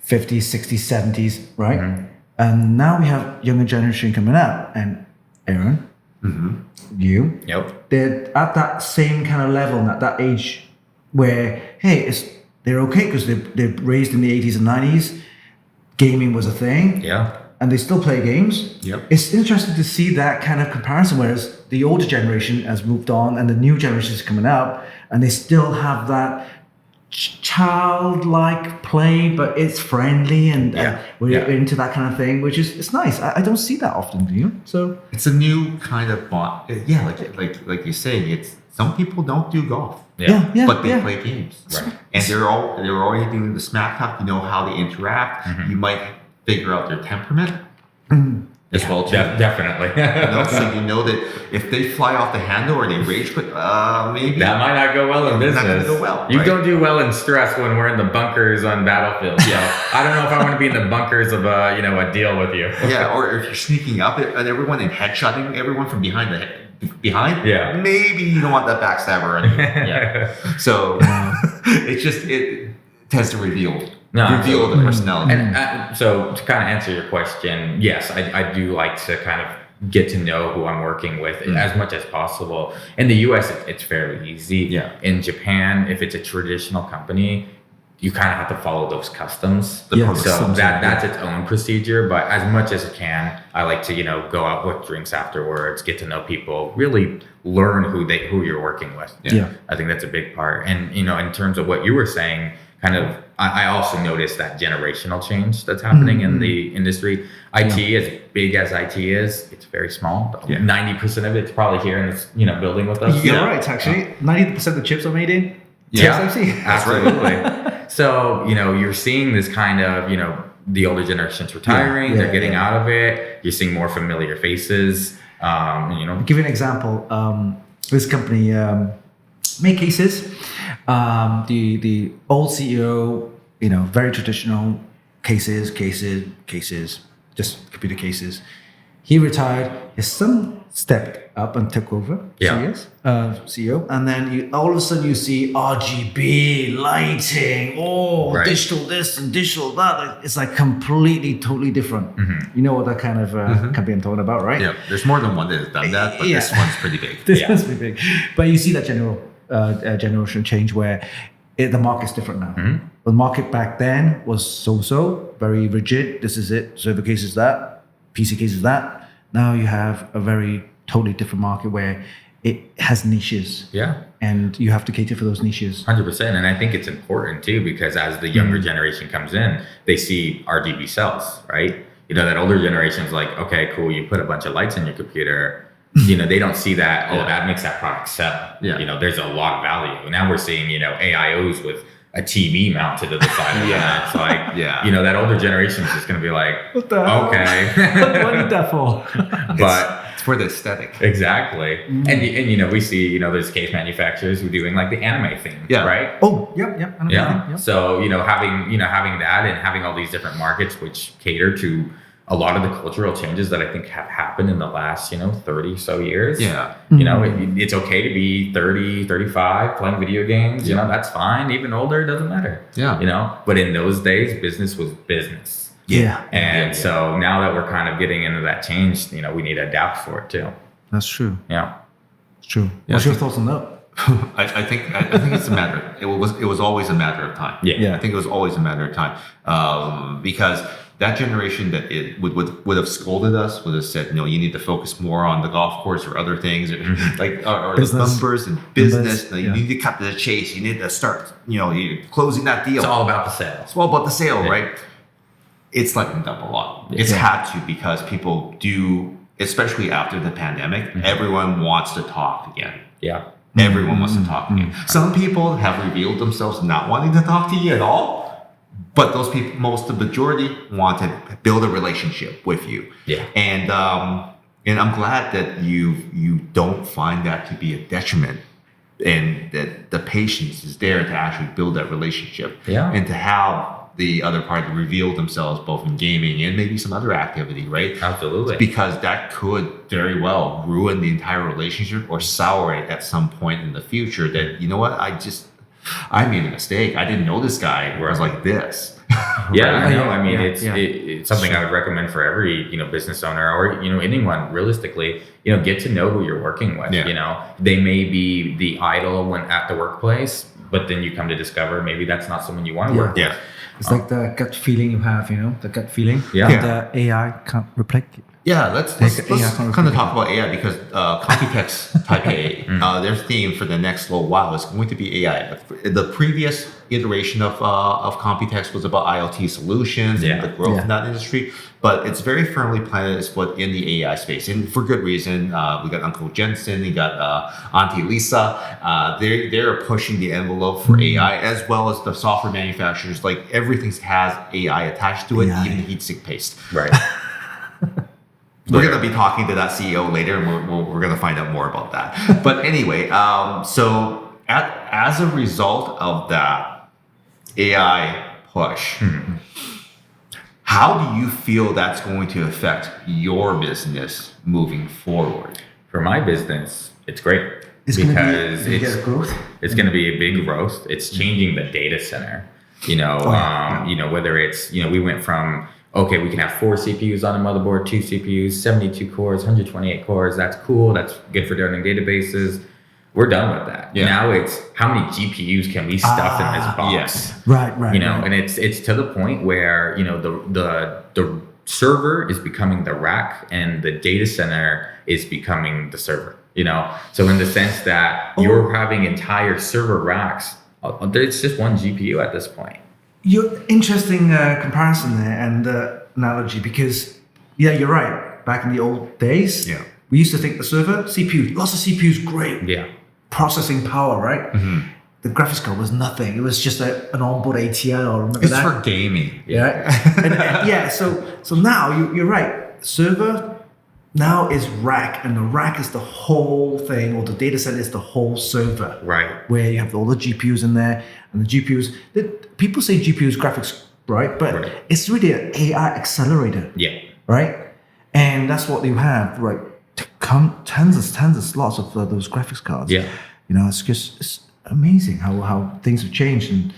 S3: 50s, 60s, 70s, right? Mm-hmm. And now we have younger generation coming out, and Aaron, you, they're at that same kind of level and at that age where, hey, they're okay because they're raised in the 80s and 90s. Gaming was a thing. And they still play games. It's interesting to see that kind of comparison, whereas the older generation has moved on and the new generation is coming out, and they still have that childlike play, but it's friendly and we're into that kind of thing, which is, it's nice. I don't see that often, do you? So
S1: it's a new kind of bond. Like you say, it's some people don't do golf. But they play games.
S2: Right.
S1: And they're already doing the smack talk. You know how they interact. You might figure out their temperament as well too.
S2: Definitely.
S1: So you know that if they fly off the handle or they rage quit, maybe
S2: that might not go well in business.
S1: Not gonna go well,
S2: you
S1: right?
S2: don't do well in stress when we're in the bunkers on battlefield. So I don't know if I want to be in the bunkers of a deal with you.
S1: Or if you're sneaking up at everyone and headshotting everyone from behind maybe you don't want that backstabber anymore. So it tends to reveal the personality.
S2: And so to kind of answer your question, yes, I do like to kind of get to know who I'm working with as much as possible. In the US, it's fairly easy. In Japan, if it's a traditional company, you kind of have to follow those customs. So that's its own procedure. But as much as I can, I like to, go out with drinks afterwards, get to know people, really learn who you're working with. I think that's a big part. And, in terms of what you were saying, kind of, I also noticed that generational change that's happening in the industry. IT, as big as IT is, it's very small. 90% of it's probably here in this, building with us.
S3: You're right, actually. 90% of the chips are made in TSMC.
S2: Absolutely. So, you're seeing this kind of, the older generation's retiring, they're getting out of it. You're seeing more familiar faces.
S3: I'll give you an example. This company make cases. The old CEO, very traditional cases, just computer cases. He retired. His son stepped up and took over CEO. And then all of a sudden you see RGB, lighting, digital this and digital that. It's like completely, totally different. You know what that kind of company I'm talking about, right?
S1: Yeah, there's more than one that has done that, but this one's pretty big.
S3: This one's pretty big. But you see that generational change where the market's different now. The market back then was so very rigid. This is it. Server case is that. PC case is that. Now you have a very totally different market where it has niches. And you have to cater for those niches.
S2: 100%. And I think it's important too, because as the younger generation comes in, they see RGB cells, right? That older generation's like, okay, cool. You put a bunch of lights in your computer. They don't see that, that makes that product sell. There's a lot of value. Now we're seeing, AIOs with a TV mounted to the side of it. It's like, that older generation is just going to be like,
S3: what the hell?
S2: Okay.
S3: What do I need that for?
S1: But it's for the aesthetic.
S2: Exactly. And we see, there's case manufacturers who are doing like the anime theme, right?
S3: Oh, yep. Yep.
S2: So, having that and having all these different markets which cater to a lot of the cultural changes that I think have happened in the last, 30 so years. It's okay to be 30, 35 playing video games. That's fine. Even older, it doesn't matter. But in those days, business was business. And so now that we're kind of getting into that change, we need to adapt for it too.
S3: That's true. It's true.
S1: Yeah,
S3: What's your thoughts on that?
S1: I think it's a matter. It was always a matter of time. I think it was always a matter of time because that generation that it would have scolded us, would have said, you need to focus more on the golf course or other things, or the numbers and business. You need to cut to the chase. You need to start, you're closing that deal.
S2: It's all about the sale.
S1: It's all about the sale, right? It's lightened up a lot. It's had to, because people do, especially after the pandemic, everyone wants to talk again. Everyone wants to talk again. Some people have revealed themselves not wanting to talk to you at all. But those people, the majority, want to build a relationship with you. And I'm glad that you don't find that to be a detriment, and that the patience is there to actually build that relationship. And to have the other party reveal themselves both in gaming and maybe some other activity, right?
S2: Absolutely.
S1: Because that could very well ruin the entire relationship or sour it at some point in the future. That, I made a mistake. I didn't know this guy was like this.
S2: It's something I would recommend for every, business owner or, anyone realistically, get to know who you're working with. They may be the idol when at the workplace, but then you come to discover maybe that's not someone you want to work with.
S3: It's like the gut feeling you have, the gut feeling. The AI can't replicate
S1: Yeah, let's kind of talk about AI because Computex Taipei, their theme for the next little while is going to be AI. The previous iteration of Computex was about IoT solutions and the growth in that industry, but it's very firmly planted as what in the AI space, and for good reason. We got Uncle Jensen, we got Auntie Lisa. They're pushing the envelope for AI as well as the software manufacturers. Like everything has AI attached to it, even heat sink paste.
S2: Right.
S1: We're going to be talking to that CEO later, and we're going to find out more about that. But anyway, so as a result of that AI push, how do you feel that's going to affect your business moving forward?
S2: For my business, it's great
S3: It's
S2: because
S3: it's
S2: going to be a big growth. It's changing the data center. You know, whether it's we went from we can have 4 CPUs on a motherboard, 2 CPUs, 72 cores, 128 cores. That's cool. That's good for running databases. We're done with that. Yeah. Now it's how many GPUs can we stuff in this box?
S1: Yes.
S3: Right.
S2: And it's to the point where the server is becoming the rack and the data center is becoming the server. So in the sense that you're having entire server racks, it's just one GPU at this point.
S3: Interesting comparison there and analogy because you're right. Back in the old days, we used to think the server CPU, lots of CPUs, great.
S2: Yeah.
S3: Processing power, right?
S1: Mm-hmm.
S3: The graphics card was nothing. It was just an onboard ATL. Remember
S1: it's
S3: that?
S1: for gaming.
S3: Yeah. So now you're right. Server now is rack, and the rack is the whole thing, or the data center is the whole server.
S2: Right.
S3: Where you have all the GPUs in there, and the GPUs. People say GPUs graphics, right? But it's really an AI accelerator.
S2: Yeah.
S3: Right. And that's what you have, right? Tons of slots of those graphics cards.
S2: Yeah.
S3: It's amazing how things have changed,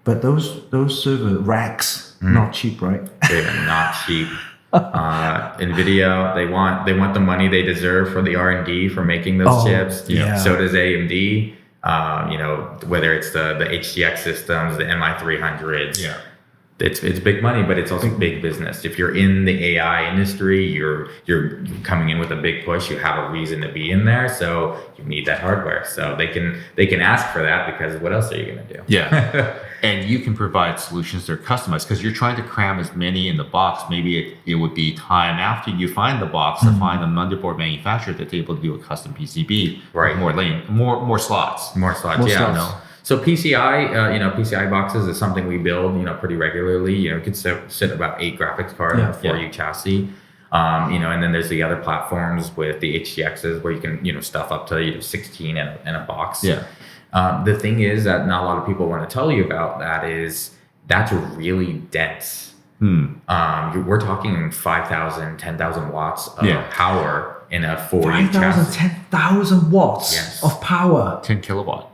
S3: but those server racks not cheap, right?
S2: They're not cheap. Nvidia, they want the money they deserve for the R&D for making those chips. So does AMD. Whether it's the HTX systems, the MI300s. Yeah. It's big money, but it's also big business. If you're in the AI industry, you're coming in with a big push. You have a reason to be in there, so you need that hardware. So they can ask for that because what else are you going to do?
S1: Yeah, and you can provide solutions that are customized because you're trying to cram as many in the box. Maybe it would be time after you find the box to find a motherboard manufacturer that's able to do a custom PCB.
S2: Right.
S1: More slots.
S2: More slots. Yeah. So PCI, PCI boxes is something we build, pretty regularly. It could sit about 8 graphics cards on a 4U chassis. And then there's the other platforms with the HTXs where you can, stuff up to 16 in a box.
S1: Yeah.
S2: The thing is that not a lot of people want to tell you about that is that's really dense. We're talking 5,000, 10,000 watts of power in a 4U chassis.
S3: 10,000 watts of power.
S1: 10 kilowatt.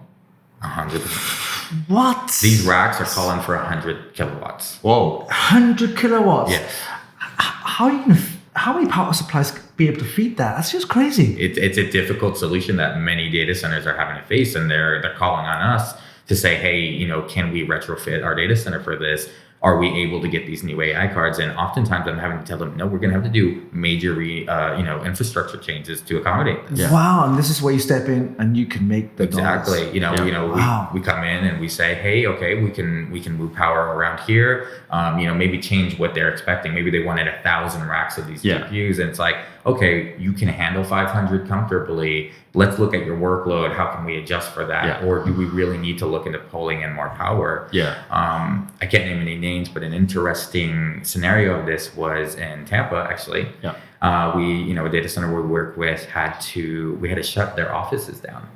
S2: 100%.
S3: What?
S2: These racks are calling for 100 kilowatts.
S1: Whoa.
S3: 100 kilowatts?
S2: Yes.
S3: How many power supplies be able to feed that? That's just crazy.
S2: It's a difficult solution that many data centers are having to face, and they're calling on us to say, hey, can we retrofit our data center for this? Are we able to get these new AI cards? And oftentimes I'm having to tell them, no, we're going to have to do major, infrastructure changes to accommodate this.
S3: Yeah. Wow. And this is where you step in and you can make the
S2: exactly.
S3: dollars.
S2: We come in and we say, hey, okay, we can move power around here. Maybe change what they're expecting. Maybe they wanted 1,000 racks of these GPUs, and it's like, okay, you can handle 500 comfortably. Let's look at your workload. How can we adjust for that?
S1: Yeah.
S2: Or do we really need to look into pulling in more power?
S1: Yeah.
S2: I can't name any names, but an interesting scenario of this was in Tampa, actually.
S1: Yeah.
S2: A data center we work with we had to shut their offices down.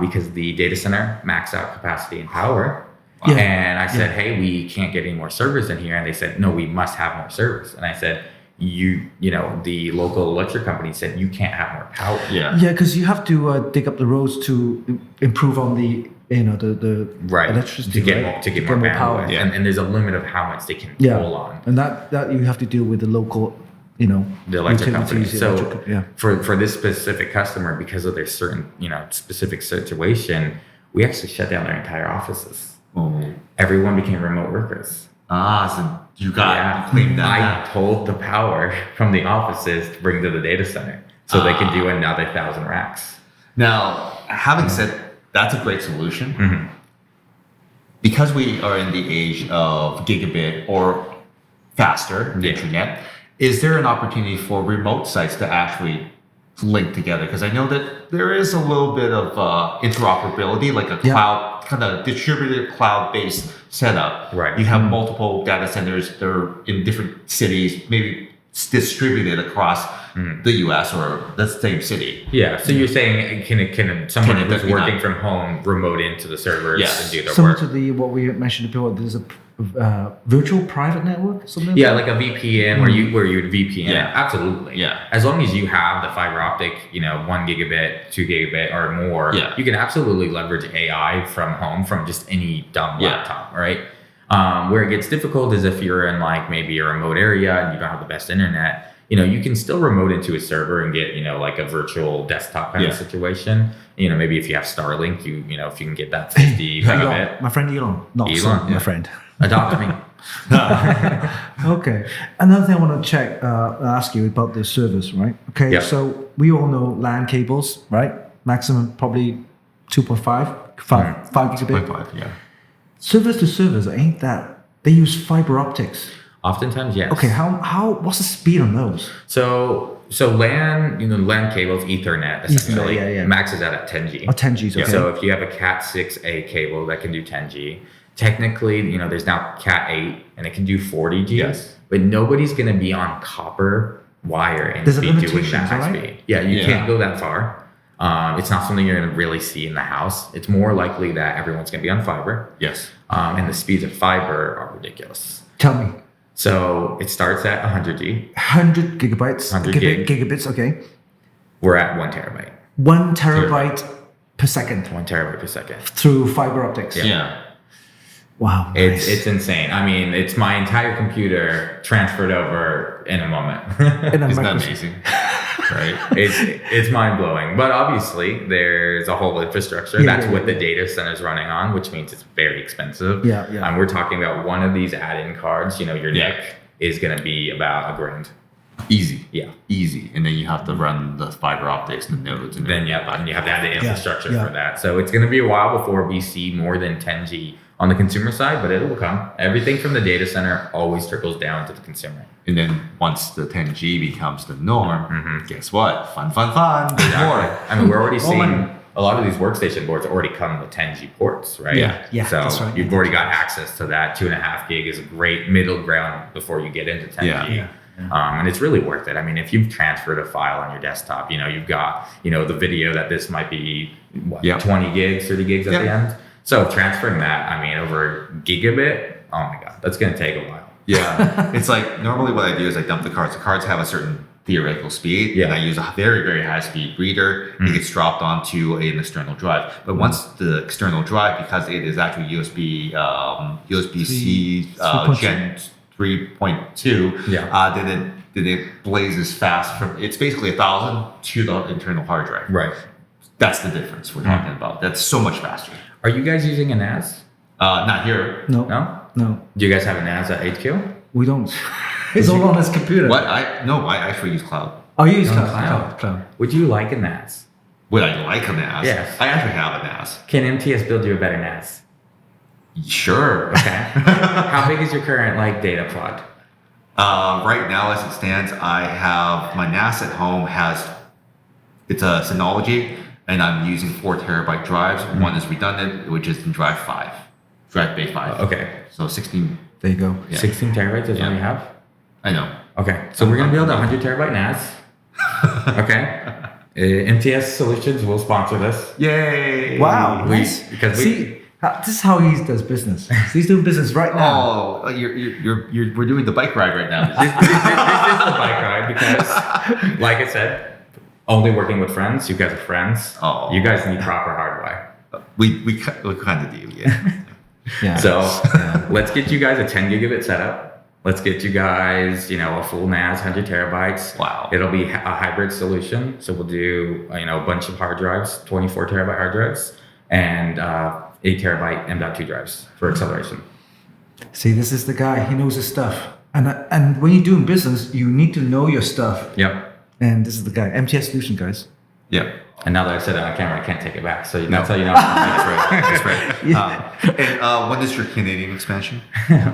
S2: Because the data center maxed out capacity and power.
S3: Yeah.
S2: And I said, hey, we can't get any more servers in here. And they said, no, we must have more servers. And I said, the local electric company said you can't have more power.
S3: Yeah, because you have to dig up the roads to improve on the electricity
S2: to get more power. Yeah. And there's a limit of how much they can pull on.
S3: And that you have to deal with the local, the
S2: electric company. So for this specific customer, because of their certain specific situation, we actually shut down their entire offices. Everyone became remote workers.
S1: So you claim that.
S2: I pulled the power from the offices to bring to the data center so they can do another 1,000 racks.
S1: Now, having said that's a great solution.
S2: Mm-hmm.
S1: Because we are in the age of gigabit or faster internet, is there an opportunity for remote sites to actually link together? Because I know that there is a little bit of interoperability, like a cloud, kind of distributed cloud-based setup.
S2: Right.
S1: You have multiple data centers that are in different cities, maybe distributed across the U.S. or the same city.
S2: Yeah. So you're saying can someone who's working
S1: not
S2: from home remote into the servers and do their
S3: Similar
S2: work?
S3: to what we mentioned before, there's a virtual private network, something.
S2: Yeah, like a VPN where you would VPN.
S1: Yeah.
S2: Absolutely.
S1: Yeah.
S2: As long as you have the fiber optic, 1 gigabit, 2 gigabit or more, you can absolutely leverage AI from home from just any dumb laptop, right? Where it gets difficult is if you're in like maybe a remote area and you don't have the best internet. You can still remote into a server and get, like a virtual desktop kind of situation. Maybe if you have Starlink, if you can get that 50 megabit.
S3: My friend Elon, not
S2: Elon,
S3: my friend.
S2: Adopt me.
S3: Okay. Another thing I want to ask you about the servers, right? Okay.
S2: Yeah.
S3: So we all know LAN cables, right? Maximum probably 2.5, 5 gigabit.
S1: 2.5, yeah.
S3: Servers to servers, ain't that? They use fiber optics.
S2: Oftentimes, yes.
S3: Okay. What's the speed on those?
S2: So LAN, LAN cables, Ethernet, essentially maxes out at 10G.
S3: Oh, 10Gs, okay.
S2: So if you have a Cat 6A cable that can do 10G, technically, there's now Cat 8 and it can do 40G.
S1: Yes.
S2: But nobody's going to be on copper wire and
S3: There's a
S2: be doing
S3: limitation,
S2: that high
S3: right?
S2: speed. Yeah, you can't go that far. It's not something you're going to really see in the house. It's more likely that everyone's going to be on fiber.
S1: Yes.
S2: And the speeds of fiber are ridiculous.
S3: Tell me.
S2: So it starts at 100G.
S3: 100 gigabytes.
S2: 100
S3: gigabits, okay.
S2: We're at 1 terabyte.
S3: 1 terabyte per second
S2: 1 terabyte per second.
S3: through fiber optics.
S1: Yeah.
S3: Wow. Nice.
S2: It's insane. I mean, it's my entire computer transferred over in a moment.
S1: Isn't that amazing? Right?
S2: It's mind blowing. But obviously, there's a whole infrastructure. That's what the data center is running on, which means it's very expensive.
S3: Yeah.
S2: We're talking about one of these add-in cards. Your NIC is going to be about $1,000.
S1: Easy.
S2: Yeah.
S1: Easy. And then you have to run the fiber optics and the nodes. And
S2: then you have to have the infrastructure
S3: Yeah.
S2: for that. So it's going to be a while before we see more than 10G on the consumer side, but it will come. Everything from the data center always trickles down to the consumer.
S1: And then once the 10G becomes the norm, guess what? Fun. There's more.
S2: I mean, we're already seeing a lot of these workstation boards already come with 10G ports, right?
S3: Yeah,
S2: So
S3: that's right.
S2: you've already got access to that. 2.5 gig is a great middle ground before you get into 10G.
S1: Yeah.
S2: And it's really worth it. I mean, if you've transferred a file on your desktop, you've got, the video that this might be 20 gigs, 30 gigs at the end. So transferring that, I mean, over gigabit, oh my God, that's going to take a while.
S1: Yeah. It's like normally what I do is I dump the cards. The cards have a certain theoretical speed.
S2: Yeah.
S1: And I use a very, very high speed reader. It gets dropped onto an external drive. But once the external drive, because it is actually USB-C Gen 3.2, then it blazes fast it's basically 1,000 to the internal hard drive.
S2: Right.
S1: That's the difference we're talking about. That's so much faster.
S2: Are you guys using a NAS?
S1: Not here.
S3: No.
S2: Do you guys have a NAS at HQ?
S3: We don't. It's all on his computer.
S1: What? I actually use cloud.
S3: Oh, you use
S2: Cloud.
S3: cloud.
S2: Would you like a NAS?
S1: Would I like a NAS?
S2: Yes.
S1: I actually have a NAS.
S2: Can MTS build you a better NAS?
S1: Sure.
S2: Okay. How big is your current data pod?
S1: Right now, as it stands, I have my NAS at home it's a Synology, and I'm using 4 terabyte drives. One is redundant, which is in drive bay 5.
S2: Okay.
S1: So 16.
S3: There you go.
S1: Yeah.
S2: 16 terabytes is what you have?
S1: I know.
S2: Okay. So we're going to build a 100 terabyte NAS. Okay. MTS Solutions will sponsor this.
S1: Yay!
S3: Wow. Nice.
S2: See,
S3: this is how he does business. He's doing business right now.
S1: Oh, we're doing the bike ride right now.
S2: This is the bike ride because, like I said, only working with friends. You guys are friends.
S1: Oh.
S2: You guys need proper hardware.
S1: We kind of do, yeah.
S3: Yeah.
S2: So let's get you guys a 10 gigabit setup. Let's get you guys, a full NAS, 100 terabytes.
S1: Wow.
S2: It'll be a hybrid solution. So we'll do, a bunch of hard drives, 24 terabyte hard drives, and 8 terabyte M.2 drives for acceleration.
S3: See, this is the guy. He knows his stuff. And when you're doing business, you need to know your stuff.
S2: Yep.
S3: And this is the guy. MTS Solutions, guys.
S1: Yeah.
S2: And now that I've said it on camera, I can't take it back. So that's how you know.
S1: That's right. That's right. And when is your Canadian expansion?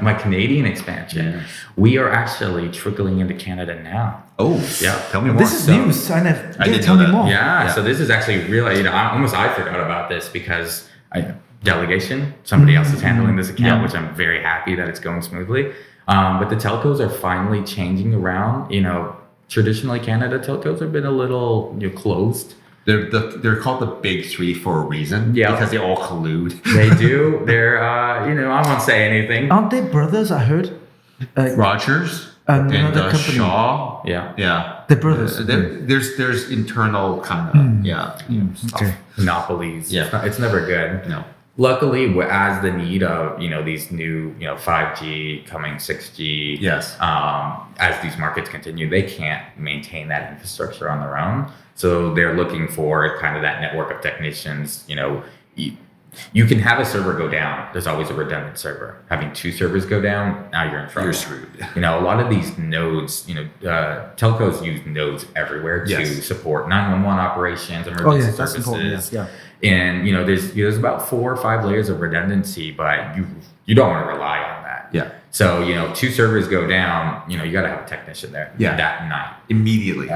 S2: My Canadian expansion.
S1: Yeah.
S2: We are actually trickling into Canada now.
S1: Oh, yeah. Tell me more.
S3: This is news. I didn't
S1: know
S3: tell me
S1: that.
S3: more.
S2: Yeah. So this is actually really, I forgot about this because delegation, somebody else is handling this account, which I'm very happy that it's going smoothly. But the telcos are finally changing around. Traditionally Canada telcos have been a little closed.
S1: They're called the big three for a reason.
S2: Yeah.
S1: Because they all collude.
S2: They do. They're I won't say anything.
S3: Aren't they brothers? I heard.
S1: Rogers
S3: and
S1: and
S3: another company.
S1: Shaw.
S2: Yeah.
S1: Yeah.
S3: The brothers.
S1: There's internal kind of stuff.
S3: Okay.
S2: Monopolies.
S1: Yeah.
S2: It's never good.
S1: No.
S2: Luckily, as the need of these new 5G coming 6G,
S1: Yes.
S2: As these markets continue, they can't maintain that infrastructure on their own. So they're looking for kind of that network of technicians. You can have a server go down. There's always a redundant server. Having two servers go down, now you're in trouble.
S1: You're screwed.
S2: A lot of these nodes, telcos use nodes everywhere to support 911 operations, emergency
S3: That's
S2: services.
S3: important. Yeah.
S2: And there's about 4 or 5 layers of redundancy, but you don't want to rely on that.
S1: Yeah.
S2: So 2 servers go down, you got to have a technician there that night.
S1: Immediately.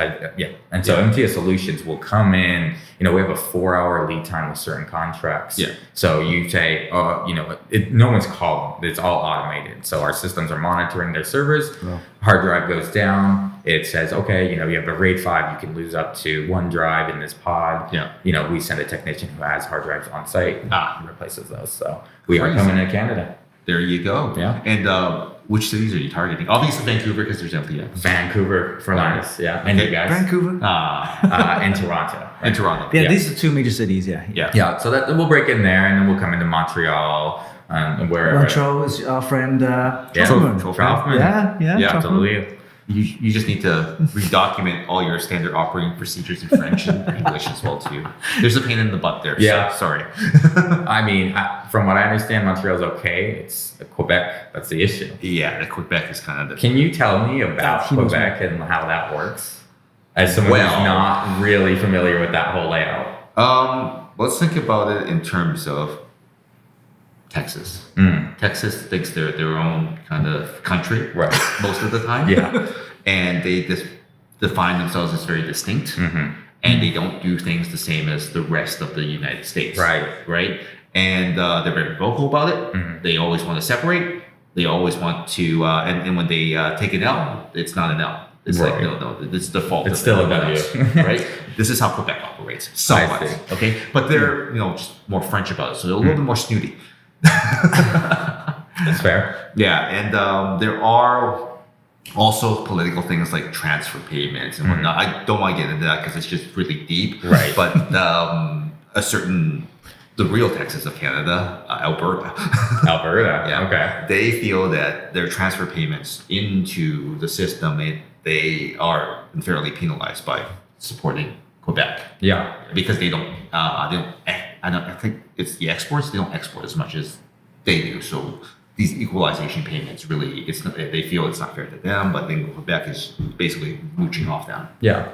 S2: And so MTS Solutions will come in. We have a 4-hour lead time with certain contracts.
S1: Yeah.
S2: So you say, no one's calling. It's all automated. So our systems are monitoring their servers.
S1: Wow.
S2: Hard drive goes down. It says, okay, you have a RAID 5. You can lose up to 1 drive in this pod.
S1: Yeah.
S2: We send a technician who has hard drives on site and replaces those. So we are
S1: Crazy.
S2: coming to Canada.
S1: There you go.
S2: Yeah.
S1: And which cities are you targeting? Obviously Vancouver, because there's MTS.
S2: Vancouver for us. Yeah. And you guys?
S3: Vancouver.
S2: And Toronto.
S1: And Toronto.
S3: Yeah, these are 2 major cities. Yeah.
S2: Yeah, so that we'll break in there, and then we'll come into Montreal and wherever.
S3: Montreal is our friend
S2: Troffman.
S3: Yeah,
S1: Yeah,
S3: Troffman.
S2: Absolutely.
S1: You just need to redocument all your standard operating procedures in French and English as well too. There's a pain in the butt there.
S2: Yeah.
S1: So, sorry.
S2: I mean, from what I understand, Montreal's okay. It's Quebec that's the issue.
S1: Yeah, the Quebec is kind of the.
S2: Can you tell me about
S3: he knows
S2: Quebec and how that works? As someone who's not really familiar with that whole layout.
S1: Let's think about it in terms of Texas. Texas thinks they're their own kind of country,
S2: Right.
S1: most of the time.
S2: Yeah.
S1: And they just define themselves as very distinct, and they don't do things the same as the rest of the United States. Right. And they're very vocal about it. They always want to separate. They always want to, and when they take an L, it's not an L. It's like, no, this is the fault.
S2: It's still a W.
S1: Right? This is how Quebec operates. Somewhat. Okay? But they're, just more French about it. So they're a little bit more snooty.
S2: That's fair.
S1: Yeah. And there are also political things like transfer payments and whatnot. I don't want to get into that because it's just really deep.
S2: Right.
S1: But the real Texas of Canada, Alberta.
S2: Alberta. Okay.
S1: They feel that their transfer payments into the system, they are unfairly penalized by supporting Quebec.
S2: Yeah.
S1: Because they don't, I think it's the exports, they don't export as much as they do. So these equalization payments really, they feel it's not fair to them, but then Quebec is basically mooching off them.
S2: Yeah.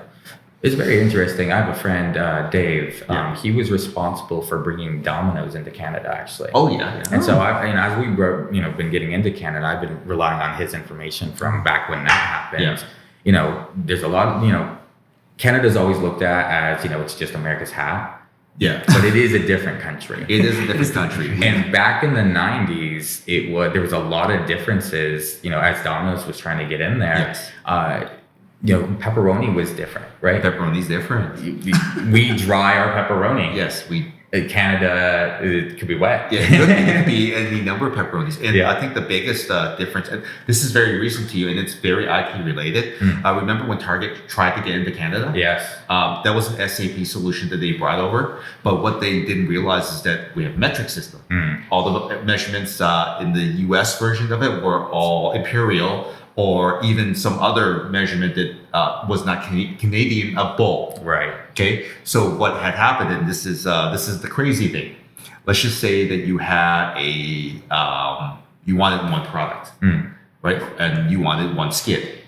S2: It's very interesting. I have a friend, Dave. He was responsible for bringing Domino's into Canada, actually.
S1: Oh, yeah.
S2: And so, as we were, been getting into Canada, I've been relying on his information from back when that happened.
S1: Yeah.
S2: There's a lot of, Canada's always looked at as, it's just America's hat.
S1: Yeah.
S2: But it is a different country.
S1: It is a different country.
S2: And back in the 90s, there was a lot of differences, as Domino's was trying to get in there.
S1: Yes.
S2: Pepperoni was different, right?
S1: Pepperoni's different.
S2: We dry our pepperoni.
S1: Yes, we.
S2: In Canada, it could be wet.
S1: Yeah, it could be any number of pepperonis. And I think the biggest difference, and this is very recent to you, and it's very IP related. Remember when Target tried to get into Canada?
S2: Yes.
S1: That was an SAP solution that they brought over. But what they didn't realize is that we have metric system. All the measurements in the US version of it were all imperial, or even some other measurement that was not Canadian-able.
S2: Right.
S1: Okay. So what had happened, and this is the crazy thing. Let's just say that you had you wanted one product, right? And you wanted one skid.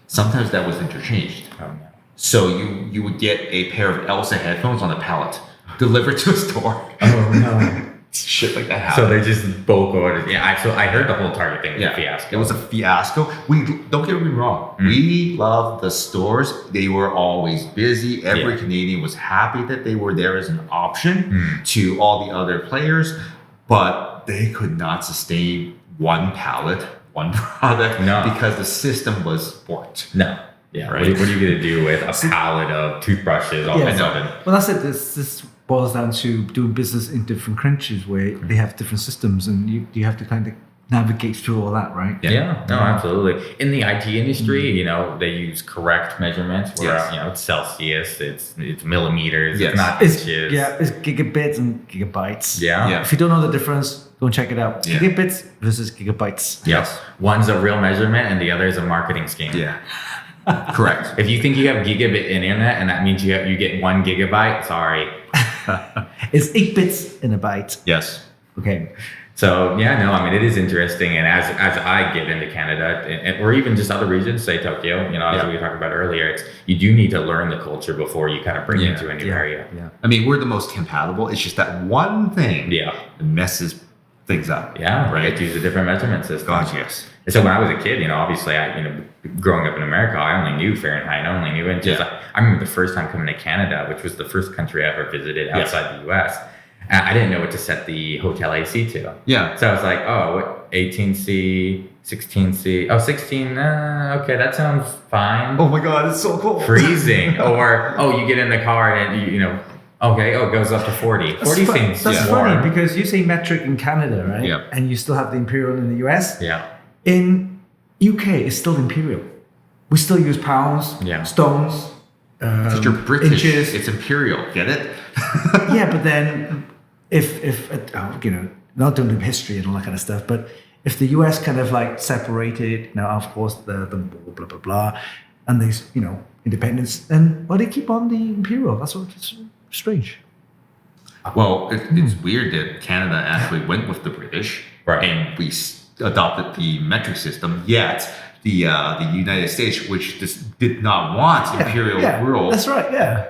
S1: Sometimes that was interchanged.
S2: Oh, no.
S1: So you would get a pair of Elsa headphones on a pallet delivered to a store.
S2: Oh no.
S1: Shit like that
S2: So
S1: happened.
S2: they just bulk ordered. Yeah, so I heard the whole Target thing was a fiasco.
S1: It was a fiasco. We don't get me wrong. We love the stores. They were always busy. Every Canadian was happy that they were there as an option to all the other players, but they could not sustain one pallet, one product, because the system was borked.
S2: No. Yeah.
S1: Right.
S2: What are you going to do with a pallet of toothbrushes all of a sudden?
S3: Well, that's it. This boils down to doing business in different countries where they have different systems, and you have to kind of navigate through all that, right?
S2: Yeah, no, absolutely. In the IT industry, you know, they use correct measurements. Where you know, it's Celsius, it's millimeters, it's not inches.
S3: It's gigabits and gigabytes.
S2: Yeah.
S3: If you don't know the difference, go and check it out.
S1: Yeah.
S3: Gigabits versus gigabytes.
S2: Yes. One's a real measurement, and the other is a marketing scheme.
S1: Yeah. Correct.
S2: If you think you have gigabit internet, and that means you get 1 gigabyte, sorry.
S3: It's 8 bits in a byte.
S1: Yes.
S3: Okay.
S2: So yeah, no, I mean, it is interesting. And as I get into Canada, or even just other regions, say Tokyo, you know, as we talked about earlier, it's you do need to learn the culture before you kind of bring it into a new area.
S3: Yeah.
S1: I mean, we're the most compatible. It's just that one thing that messes things up.
S2: Yeah,
S1: right.
S2: You have to use a different measurement system.
S1: God, yes.
S2: And so when I was a kid, you know, obviously, growing up in America, I only knew Fahrenheit, I only knew inches.
S1: Yeah.
S2: I remember the first time coming to Canada, which was the first country I ever visited outside the US. I didn't know what to set the hotel AC to.
S1: Yeah.
S2: So I was like, oh, what 18C, 16C. Oh, 16. Okay, that sounds fine.
S1: Oh my God, it's so cold.
S2: Freezing. Or, oh, you get in the car and you know, okay, it goes up to 40. 40 seems
S3: That's
S2: warm.
S3: funny because you say metric in Canada, right?
S1: Yeah.
S3: And you still have the imperial in the US.
S2: Yeah.
S3: In UK, it's still imperial. We still use pounds, stones,
S1: Because you're British,
S3: inches.
S1: it's imperial. Get it?
S3: Yeah, but then if you know, not doing the history and all that kind of stuff, but if the US kind of like separated, now of course the blah blah blah, and there's independence, and they keep on the imperial. That's what it's strange.
S1: Well, it's weird that Canada actually went with the British, and we adopted the metric system. Yet the United States, which just did not want imperial rule,
S3: that's right. Yeah.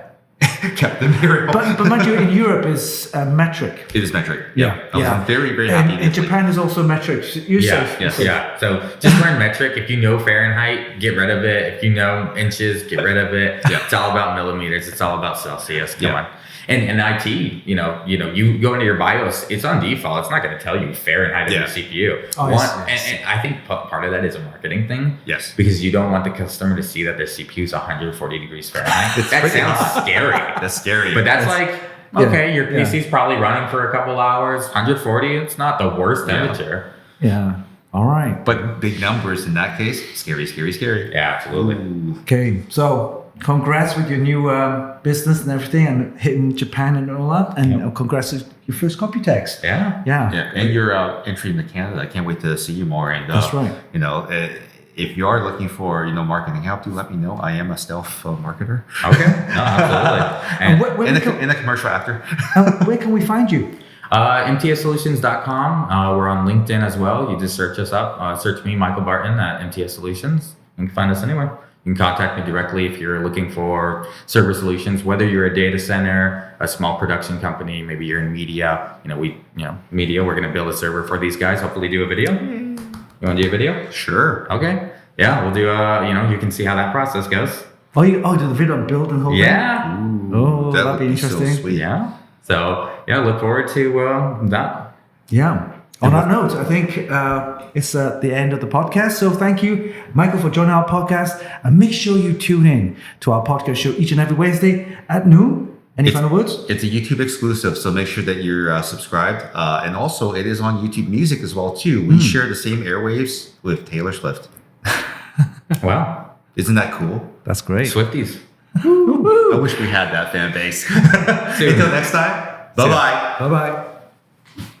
S1: kept the imperial.
S3: But mind you, in Europe is metric.
S1: It is metric.
S3: Yeah.
S1: I was very, very happy.
S3: And Japan is also metric. You're safe.
S1: Yes.
S2: Yeah. So just learn metric. If you know Fahrenheit, get rid of it. If you know inches, get rid of it. It's all about millimeters. It's all about Celsius. Come on. And IT, you you go into your BIOS, it's on default. It's not going to tell you Fahrenheit in your CPU.
S3: Oh,
S2: and I think part of that is a marketing thing.
S1: Yes.
S2: Because you don't want the customer to see that their CPU is 140 degrees Fahrenheit. That sounds scary.
S1: That's scary.
S2: But that's like, okay, your PC's probably running for a couple hours. 140, it's not the worst temperature.
S3: Yeah. All right.
S1: But big numbers in that case, scary, scary, scary.
S2: Yeah, absolutely.
S1: Ooh.
S3: Okay. So congrats with your new business and everything, and hitting Japan and all that. And congrats with your first Computex.
S2: Yeah.
S1: And your entry into Canada. I can't wait to see you more. And
S3: that's right.
S1: If you are looking for marketing help, do let me know. I am a stealth marketer.
S2: Okay. No, absolutely.
S1: And in a commercial after.
S3: Where can we find you?
S2: MTSSolutions.com. We're on LinkedIn as well. You just search us up. Search me, Michael Barton, at MTS Solutions. You can find us anywhere. You can contact me directly if you're looking for server solutions, whether you're a data center, a small production company, maybe you're in media. Media, we're going to build a server for these guys. Hopefully do a video. You want to do a video?
S1: Sure.
S2: Okay. Yeah, we'll do you can see how that process goes.
S3: Do the video on build and whole
S2: Yeah.
S3: Ooh, that'd be interesting.
S1: So sweet.
S2: Yeah. So, look forward to that.
S3: Yeah. On that note, I think it's the end of the podcast. So thank you, Michael, for joining our podcast. And make sure you tune in to our podcast show each and every Wednesday at noon. Any final words?
S1: It's a YouTube exclusive, so make sure that you're subscribed. And also, it is on YouTube Music as well, too. We share the same airwaves with Taylor Swift.
S2: Wow.
S1: Isn't that cool?
S3: That's great.
S2: Swifties.
S1: I wish we had that fan base. Until next time, bye-bye.
S3: Bye-bye.